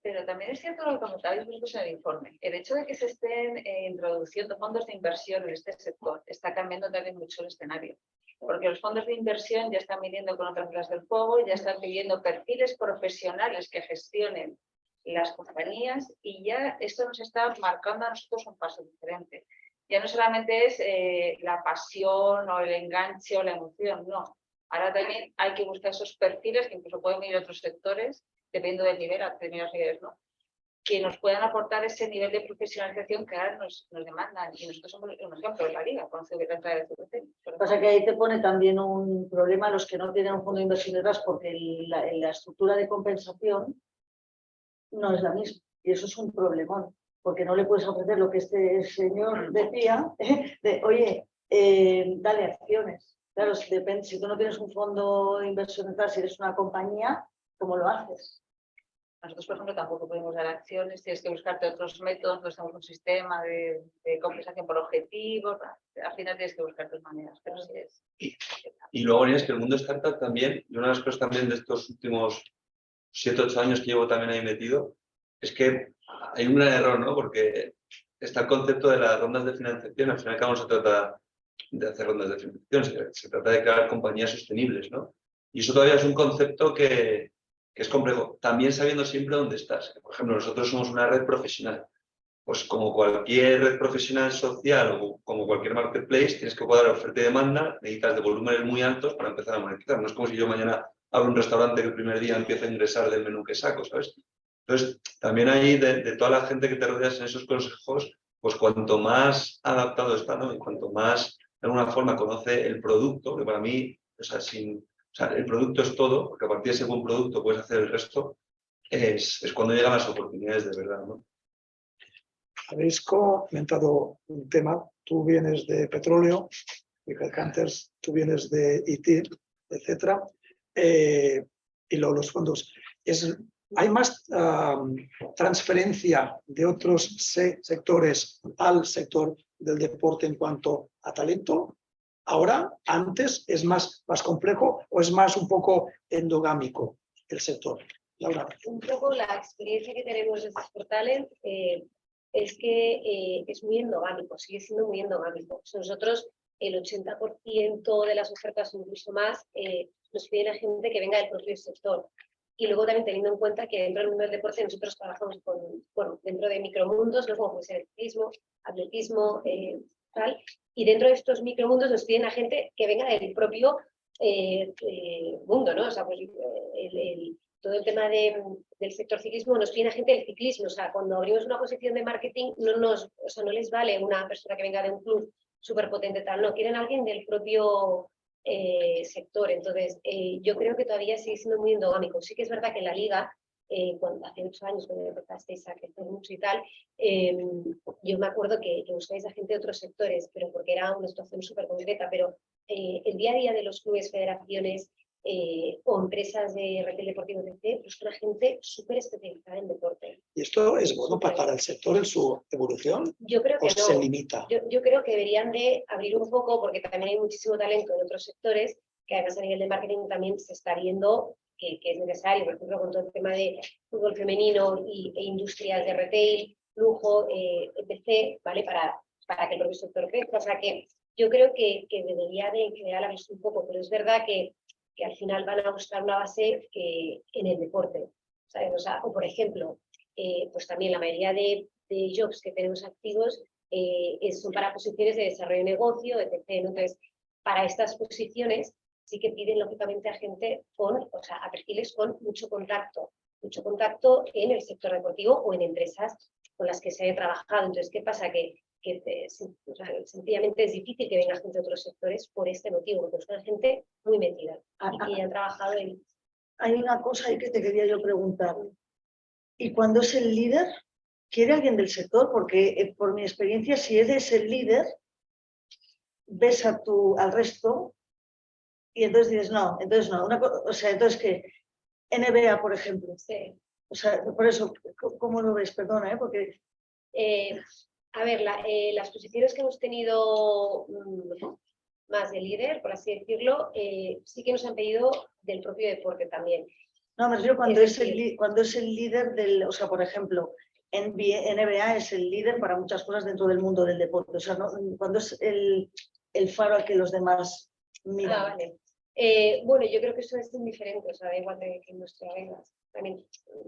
Pero también es cierto lo que comentabais vosotros en el informe. El hecho de que se estén introduciendo fondos de inversión en este sector está cambiando también mucho el escenario. Porque los fondos de inversión ya están viniendo con otras reglas del juego, ya están pidiendo perfiles profesionales que gestionen las compañías y ya esto nos está marcando a nosotros un paso diferente. Ya no solamente es la pasión o el enganche o la emoción, no. Ahora también hay que buscar esos perfiles que incluso pueden venir de otros sectores, dependiendo del nivel, a determinados niveles, ¿no? Que nos puedan aportar ese nivel de profesionalización que ahora nos demandan. Y nosotros somos un ejemplo de la liga, con la entrada de CVC. Lo que pasa es que ahí te pone también un problema los que no tienen un fondo de inversión detrás, porque la estructura de compensación no es la misma. Y eso es un problemón, porque no le puedes ofrecer lo que este señor decía, de, oye, dale acciones. Claro, depende, si tú no tienes un fondo de inversión detrás, si eres una compañía, ¿cómo lo haces? Nosotros, por ejemplo, tampoco podemos dar acciones, tienes que buscarte otros métodos, nosotros tenemos un sistema de compensación por objetivos, al final tienes que buscar tus maneras, pero sí es. Y luego es que el mundo startup también, y una de las cosas también de estos últimos 7 o 8 años que llevo también ahí metido, es que hay un gran error, ¿no? Porque está el concepto de las rondas de financiación, al final cada uno se trata de hacer rondas de financiación, se trata de crear compañías sostenibles, ¿no? Y eso todavía es un concepto que es complejo, también sabiendo siempre dónde estás. Por ejemplo, nosotros somos una red profesional. Pues como cualquier red profesional social o como cualquier marketplace, tienes que cuadrar oferta y demanda, necesitas de volúmenes muy altos para empezar a monetizar. No es como si yo mañana abro un restaurante que el primer día empiece a ingresar del menú que saco, ¿sabes? Entonces, también ahí de toda la gente que te rodeas en esos consejos, pues cuanto más adaptado está, ¿no? Y cuanto más de alguna forma conoce el producto, que para mí, o sea, el producto es todo, porque a partir de ese buen producto puedes hacer el resto, es cuando llegan las oportunidades de verdad, ¿no? Habéis comentado un tema, tú vienes de petróleo, de Headhunters, tú vienes de IT, etcétera, y luego los fondos. ¿Hay más transferencia de otros sectores al sector del deporte en cuanto a talento? Ahora, antes, ¿es más complejo o es más un poco endogámico el sector? Laura. Un poco la experiencia que tenemos de Sport Talent es que es muy endogámico, sigue siendo muy endogámico. Nosotros, el 80% de las ofertas, incluso más, nos piden a gente que venga del propio sector. Y luego también teniendo en cuenta que dentro del mundo del deporte nosotros trabajamos dentro de micromundos, ¿no? Como puede ser el ciclismo, atletismo, tal. Y dentro de estos micromundos nos piden a gente que venga del propio mundo, ¿no? O sea, pues, todo el tema del sector ciclismo nos pide a gente del ciclismo. O sea, cuando abrimos una posición de marketing no les vale una persona que venga de un club súper potente tal, no, quieren a alguien del propio sector. Entonces, yo creo que todavía sigue siendo muy endogámico. Sí que es verdad que en la liga, cuando hace 8 años cuando empezasteis a crecer mucho y tal, yo me acuerdo que buscáis a gente de otros sectores, pero porque era una situación súper concreta, pero el día a día de los clubes, federaciones o empresas de retail deportivo, etc., pues una gente súper especializada en deporte. ¿Y esto es bueno para el sector en su evolución? Yo creo que ¿O no. se limita? Yo creo que deberían de abrir un poco, porque también hay muchísimo talento en otros sectores, que además a nivel de marketing también se está viendo que es necesario, por ejemplo, con todo el tema de fútbol femenino e industrias de retail, lujo, etc., ¿vale? Para que el propio sector crezca. O sea que yo creo que debería de generar la vista un poco, pero es verdad que al final van a buscar una base en el deporte, ¿sabes? O sea, o por ejemplo, pues también la mayoría de jobs que tenemos activos son para posiciones de desarrollo de negocio, etc. Entonces, para estas posiciones sí que piden lógicamente a gente a perfiles con mucho contacto en el sector deportivo o en empresas con las que se ha trabajado. Entonces, ¿qué pasa? O sea, sencillamente es difícil que venga gente de otros sectores por este motivo, porque es una gente muy metida y que ya han trabajado en... Hay una cosa ahí que te quería yo preguntar. ¿Y cuando es el líder? ¿Quiere alguien del sector? Porque por mi experiencia, si eres el líder, ves al resto y entonces dices, no, entonces no. O sea, entonces que NBA, por ejemplo. Sí. O sea, por eso, ¿cómo lo ves? Perdona, porque... A ver, las posiciones que hemos tenido más de líder, por así decirlo, sí que nos han pedido del propio deporte también. No, me refiero cuando Es cuando es el líder del... O sea, por ejemplo, NBA es el líder para muchas cosas dentro del mundo del deporte. O sea, cuando es el faro al que los demás miran. Vale. Bueno, yo creo que eso es indiferente, o sea, da igual de que nuestra venga. También,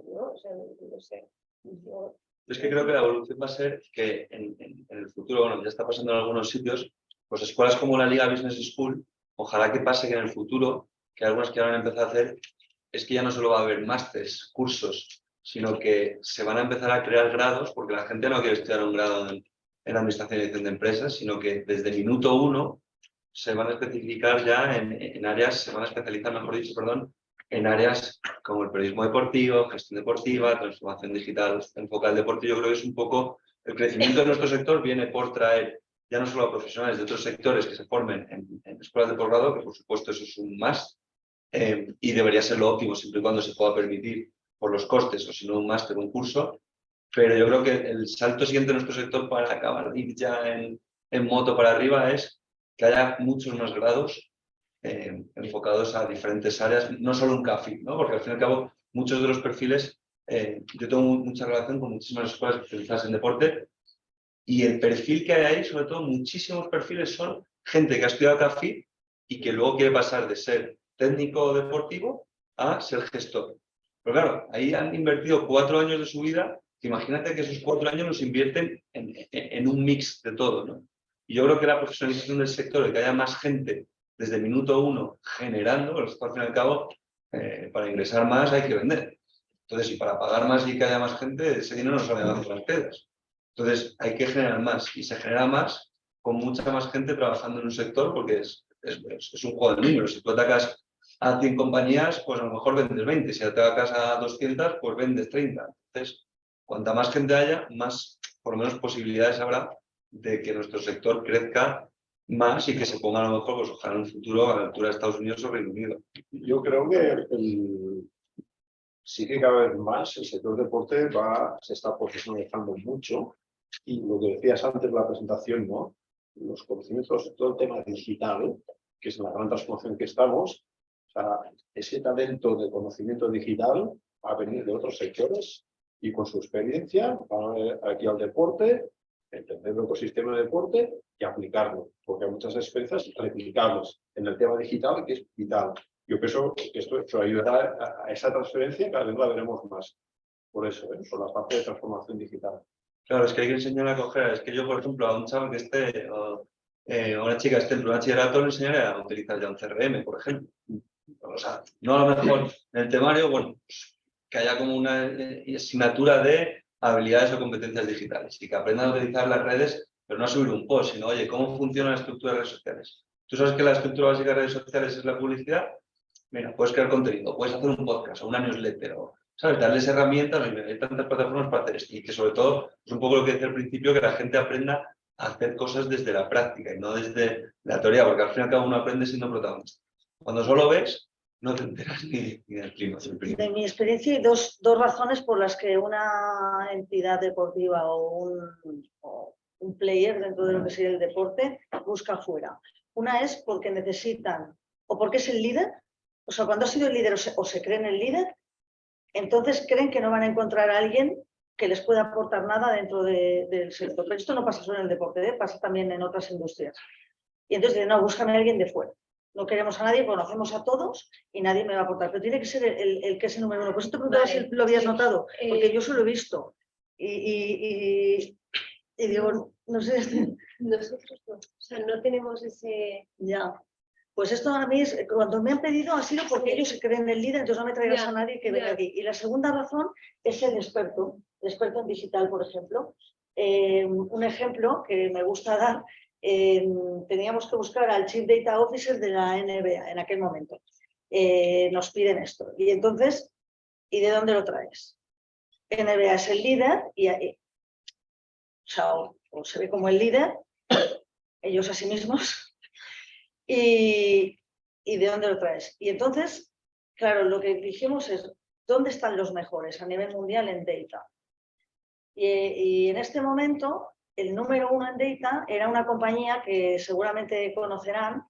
¿no? O sea, no sé. Yo Es que creo que la evolución va a ser que en el futuro, bueno, ya está pasando en algunos sitios, pues escuelas como la Liga Business School, ojalá que pase que en el futuro, que algunas que van a empezar a hacer, es que ya no solo va a haber másteres, cursos, sino que se van a empezar a crear grados, porque la gente no quiere estudiar un grado en administración y dirección de empresas, sino que desde minuto uno se van a especificar ya en áreas, se van a especializar, mejor dicho, perdón, en áreas como el periodismo deportivo, gestión deportiva, transformación digital enfocada al deporte. Yo creo que es un poco el crecimiento de nuestro sector viene por traer ya no solo a profesionales de otros sectores que se formen en escuelas de posgrado, que por supuesto eso es un más, y debería ser lo óptimo siempre y cuando se pueda permitir por los costes, o si no un máster, un curso. Pero yo creo que el salto siguiente de nuestro sector para acabar de ir ya en moto para arriba es que haya muchos más grados enfocados a diferentes áreas, no solo un CAFI, ¿no? Porque al fin y al cabo muchos de los perfiles, yo tengo mucha relación con muchísimas escuelas especializadas en deporte y el perfil que hay ahí, sobre todo muchísimos perfiles son gente que ha estudiado CAFI y que luego quiere pasar de ser técnico deportivo a ser gestor. Pero claro, ahí han invertido 4 años de su vida, que imagínate que esos 4 años los invierten en un mix de todo, ¿no? Y yo creo que la profesionalización del sector, el que haya más gente desde el minuto uno generando, al fin y al cabo, para ingresar más hay que vender. Entonces, y para pagar más y que haya más gente, ese dinero no sale de las piedras. Entonces, hay que generar más y se genera más con mucha más gente trabajando en un sector porque es un juego de números. Si tú atacas a 100 compañías, pues a lo mejor vendes 20. Si atacas a 200, pues vendes 30. Entonces, cuanta más gente haya, más, por lo menos, posibilidades habrá de que nuestro sector crezca más y que se ponga a lo mejor, pues ojalá en un futuro a la altura de Estados Unidos o Reino Unido. Yo creo que sí que cada vez más el sector deporte se está profesionalizando mucho y lo que decías antes de la presentación, ¿no? Los conocimientos, todo el tema digital, que es la gran transformación que estamos, o sea, ese talento de conocimiento digital va a venir de otros sectores y con su experiencia van a venir aquí al deporte, entender el ecosistema de deporte y aplicarlo, porque hay muchas experiencias replicables en el tema digital que es vital. Yo pienso que esto ayudará a esa transferencia, cada vez la veremos más. Por eso, por la parte de transformación digital. Claro, es que hay que enseñar a coger. Es que yo, por ejemplo, a un chaval que esté, o una chica que esté en un bachillerato, le enseñaré a utilizar ya un CRM, por ejemplo. O sea, no a lo mejor en el temario, bueno, pues, que haya como una asignatura de habilidades o competencias digitales y que aprendan a utilizar las redes, pero no a subir un post, sino, oye, ¿cómo funciona la estructura de redes sociales? ¿Tú sabes que la estructura básica de redes sociales es la publicidad? Mira, puedes crear contenido, puedes hacer un podcast o una newsletter, o, ¿sabes? Darles herramientas, hay tantas plataformas para hacer esto. Y que sobre todo, es un poco lo que decía al principio, que la gente aprenda a hacer cosas desde la práctica y no desde la teoría, porque al fin y al cabo uno aprende siendo protagonista. Cuando solo ves, no te enteras ni del clima. De mi experiencia hay dos razones por las que una entidad deportiva o un player dentro de lo que sería el deporte busca fuera. Una es porque necesitan o porque es el líder. O sea, cuando ha sido el líder o se creen el líder, entonces creen que no van a encontrar a alguien que les pueda aportar nada dentro del sector. Pero esto no pasa solo en el deporte, pasa también en otras industrias. Y entonces dicen, no, búscame a alguien de fuera. No queremos a nadie, conocemos a todos y nadie me va a aportar. Pero tiene que ser el que es el número uno. Pues esto preguntaba si lo habías notado, porque yo eso lo he visto. Y digo, no sé. Nosotros no, o sea, no tenemos ese... Ya. Pues esto a mí, cuando me han pedido, ha sido porque ellos se creen el líder, entonces no me traigas a nadie que venga aquí. Y la segunda razón es el experto en digital, por ejemplo. Un ejemplo que me gusta dar, teníamos que buscar al Chief Data Officer de la NBA en aquel momento. Nos piden esto. Y entonces, ¿y de dónde lo traes? NBA es el líder o se ve como el líder, ellos a sí mismos. ¿Y de dónde lo traes? Y entonces, claro, lo que dijimos es, ¿dónde están los mejores a nivel mundial en data? Y en este momento, el número 1 en data era una compañía que seguramente conocerán,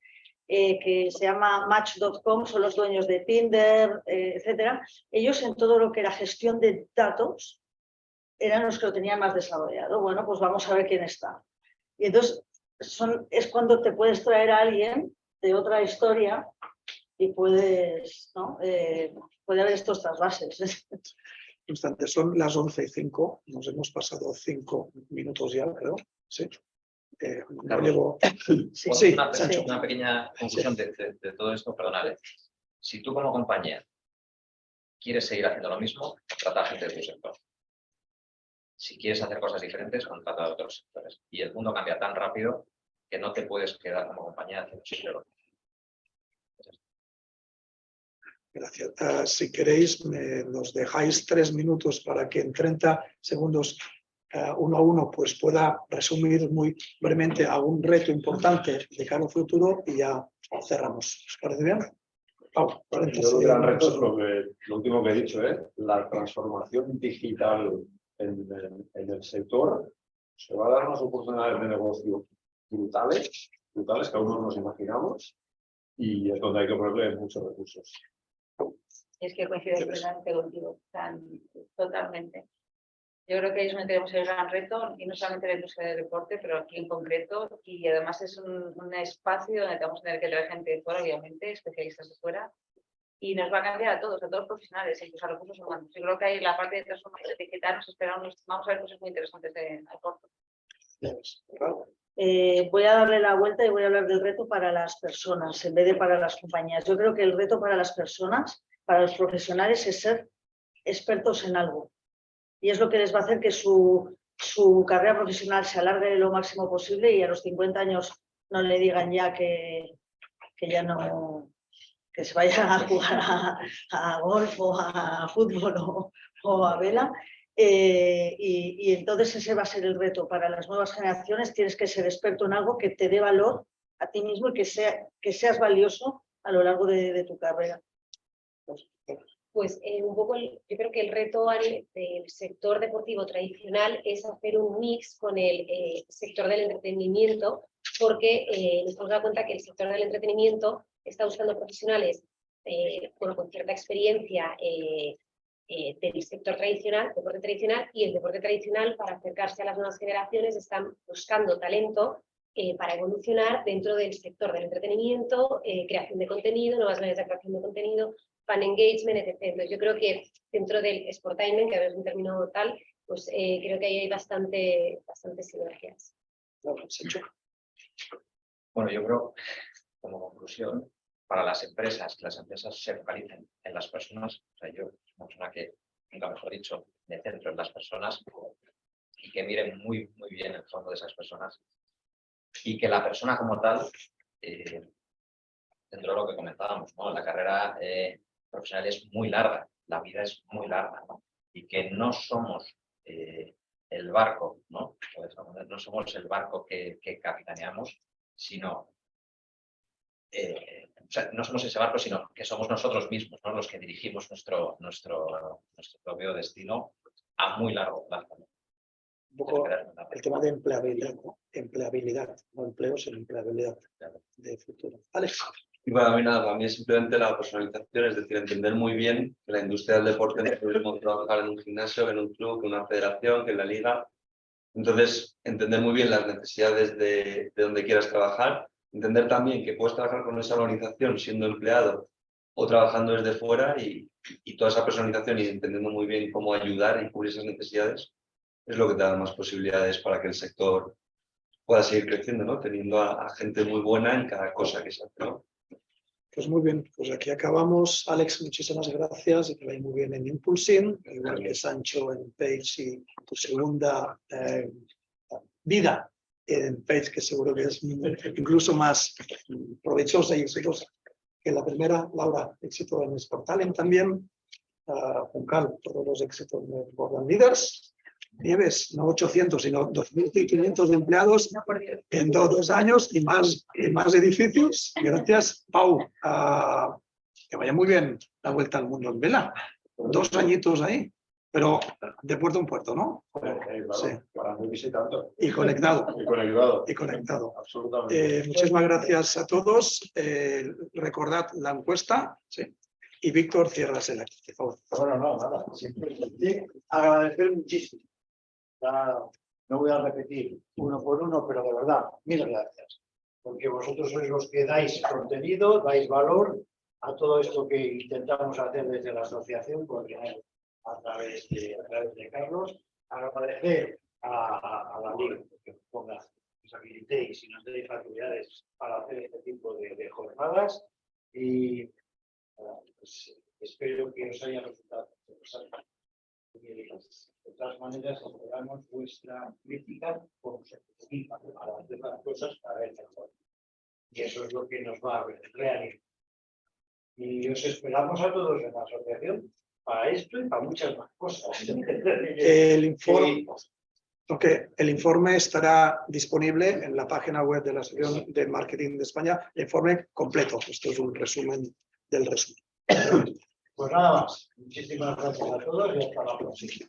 que se llama Match.com, son los dueños de Tinder, etcétera. Ellos en todo lo que era gestión de datos eran los que lo tenían más desarrollado. Bueno, pues vamos a ver quién está. Y entonces es cuando te puedes traer a alguien de otra historia y puedes, ¿no? Puede haber estos trasvases. Instante, son las 11:05, nos hemos pasado 5 minutos ya, creo. Sí. No Carlos, llevo... Sí, Sí, una, Sancho. una pequeña conclusión de todo esto, perdonad. Si tú como compañía quieres seguir haciendo lo mismo, contrata a gente de tu sector. Si quieres hacer cosas diferentes, contrata a otros sectores. Y el mundo cambia tan rápido que no te puedes quedar como compañía haciendo siempre lo mismo. Gracias. Si queréis, nos dejáis 3 minutos para que en 30 segundos uno a uno pues pueda resumir muy brevemente algún reto importante de cara al futuro y ya cerramos. ¿Os parece bien? Pau, 40 Yo creo que el gran reto es segundos. lo último que he dicho, la transformación digital en el sector se va a dar unas oportunidades de negocio brutales que aún no nos imaginamos y es donde hay que ponerle muchos recursos. Es que coincido plenamente contigo, totalmente. Yo creo que ahí es donde tenemos el gran reto, y no solamente en la industria del deporte, pero aquí en concreto, y además es un espacio donde vamos a tener que traer gente de fuera, obviamente, especialistas de fuera, y nos va a cambiar a todos los profesionales, incluso a recursos humanos. Yo creo que ahí la parte de transformación digital nos esperamos, vamos a ver cosas muy interesantes al corto. Voy a darle la vuelta y voy a hablar del reto para las personas en vez de para las compañías. Yo creo que el reto para las personas, para los profesionales, es ser expertos en algo. Y es lo que les va a hacer que su carrera profesional se alargue lo máximo posible y a los 50 años no le digan ya que ya no, que se vaya a jugar a golf o a fútbol o a vela. Y entonces ese va a ser el reto para las nuevas generaciones. Tienes que ser experto en algo que te dé valor a ti mismo y que seas valioso a lo largo de tu carrera. Pues un poco, yo creo que el reto del sector deportivo tradicional es hacer un mix con el sector del entretenimiento, porque nos hemos dado cuenta que el sector del entretenimiento está buscando profesionales con cierta experiencia del sector tradicional, deporte tradicional, y el deporte tradicional, para acercarse a las nuevas generaciones, están buscando talento para evolucionar dentro del sector del entretenimiento, creación de contenido, nuevas maneras de creación de contenido, fan engagement, etc. Entonces, yo creo que dentro del sportainment, que ahora es un término tal, pues creo que ahí hay bastantes sinergias. Bueno, yo creo, como conclusión, para las empresas, que las empresas se focalicen en las personas, o sea, yo soy una persona que, nunca mejor dicho, me centro en las personas y que miren muy bien el fondo de esas personas y que la persona como tal, dentro de lo que comentábamos, ¿no? La carrera profesional es muy larga, la vida es muy larga, ¿no? Y que no somos el barco, ¿no? No somos el barco que capitaneamos, sino o sea, no somos ese barco, sino que somos nosotros mismos, ¿no? Los que dirigimos nuestro propio destino a muy largo plazo, ¿no? Un poco el tema de empleabilidad, ¿no? Empleabilidad, no empleo, sino empleabilidad de futuro. Alex. Y bueno, a mí nada, para mí es simplemente la personalización, es decir, entender muy bien que la industria del deporte no es lo mismo trabajar en un gimnasio, que en un club, que en una federación, que en la liga. Entonces, entender muy bien las necesidades de donde quieras trabajar, entender también que puedes trabajar con esa organización siendo empleado o trabajando desde fuera y toda esa personalización y entendiendo muy bien cómo ayudar y cubrir esas necesidades es lo que te da más posibilidades para que el sector pueda seguir creciendo, ¿no? Teniendo a gente muy buena en cada cosa que se hace, ¿no? Pues muy bien, pues aquí acabamos. Alex, muchísimas gracias y que vaya muy bien en Impulsing, igual que Sancho en Page y tu segunda vida en Page, que seguro que es incluso más provechosa y exitosa que la primera. Laura, éxito en Sportalent también. Juncal, todos los éxitos de Bordan Leaders. Nieves, no 800, sino 2.500 empleados en 2 años y más edificios. Gracias, Pau. Que vaya muy bien la vuelta al mundo en vela. 2 añitos ahí, pero de puerto en puerto, ¿no? Claro, Sí. para no visitando. Y conectado. Y conectado. Absolutamente. Muchísimas gracias a todos. Recordad la encuesta. Sí. Y Víctor, cierras el acto, por favor. Bueno, no, nada. Simplemente agradecer muchísimo. Ya no voy a repetir uno por uno, pero de verdad, mil gracias. Porque vosotros sois los que dais contenido, dais valor a todo esto que intentamos hacer desde la asociación, porque a través de Carlos. Agradecer a la Liga que os habilitéis y nos deis facilidades para hacer este tipo de jornadas. Y pues, espero que os haya resultado. De todas maneras, esperamos vuestra crítica como se participa para hacer las cosas para el mejor. Y eso es lo que nos va a realizar. Y os esperamos a todos en la asociación para esto y para muchas más cosas. El informe estará disponible en la página web de la Asociación de Marketing de España, el informe completo. Esto es un resumen del resumen. Pues nada más. Muchísimas gracias a todos y hasta la próxima.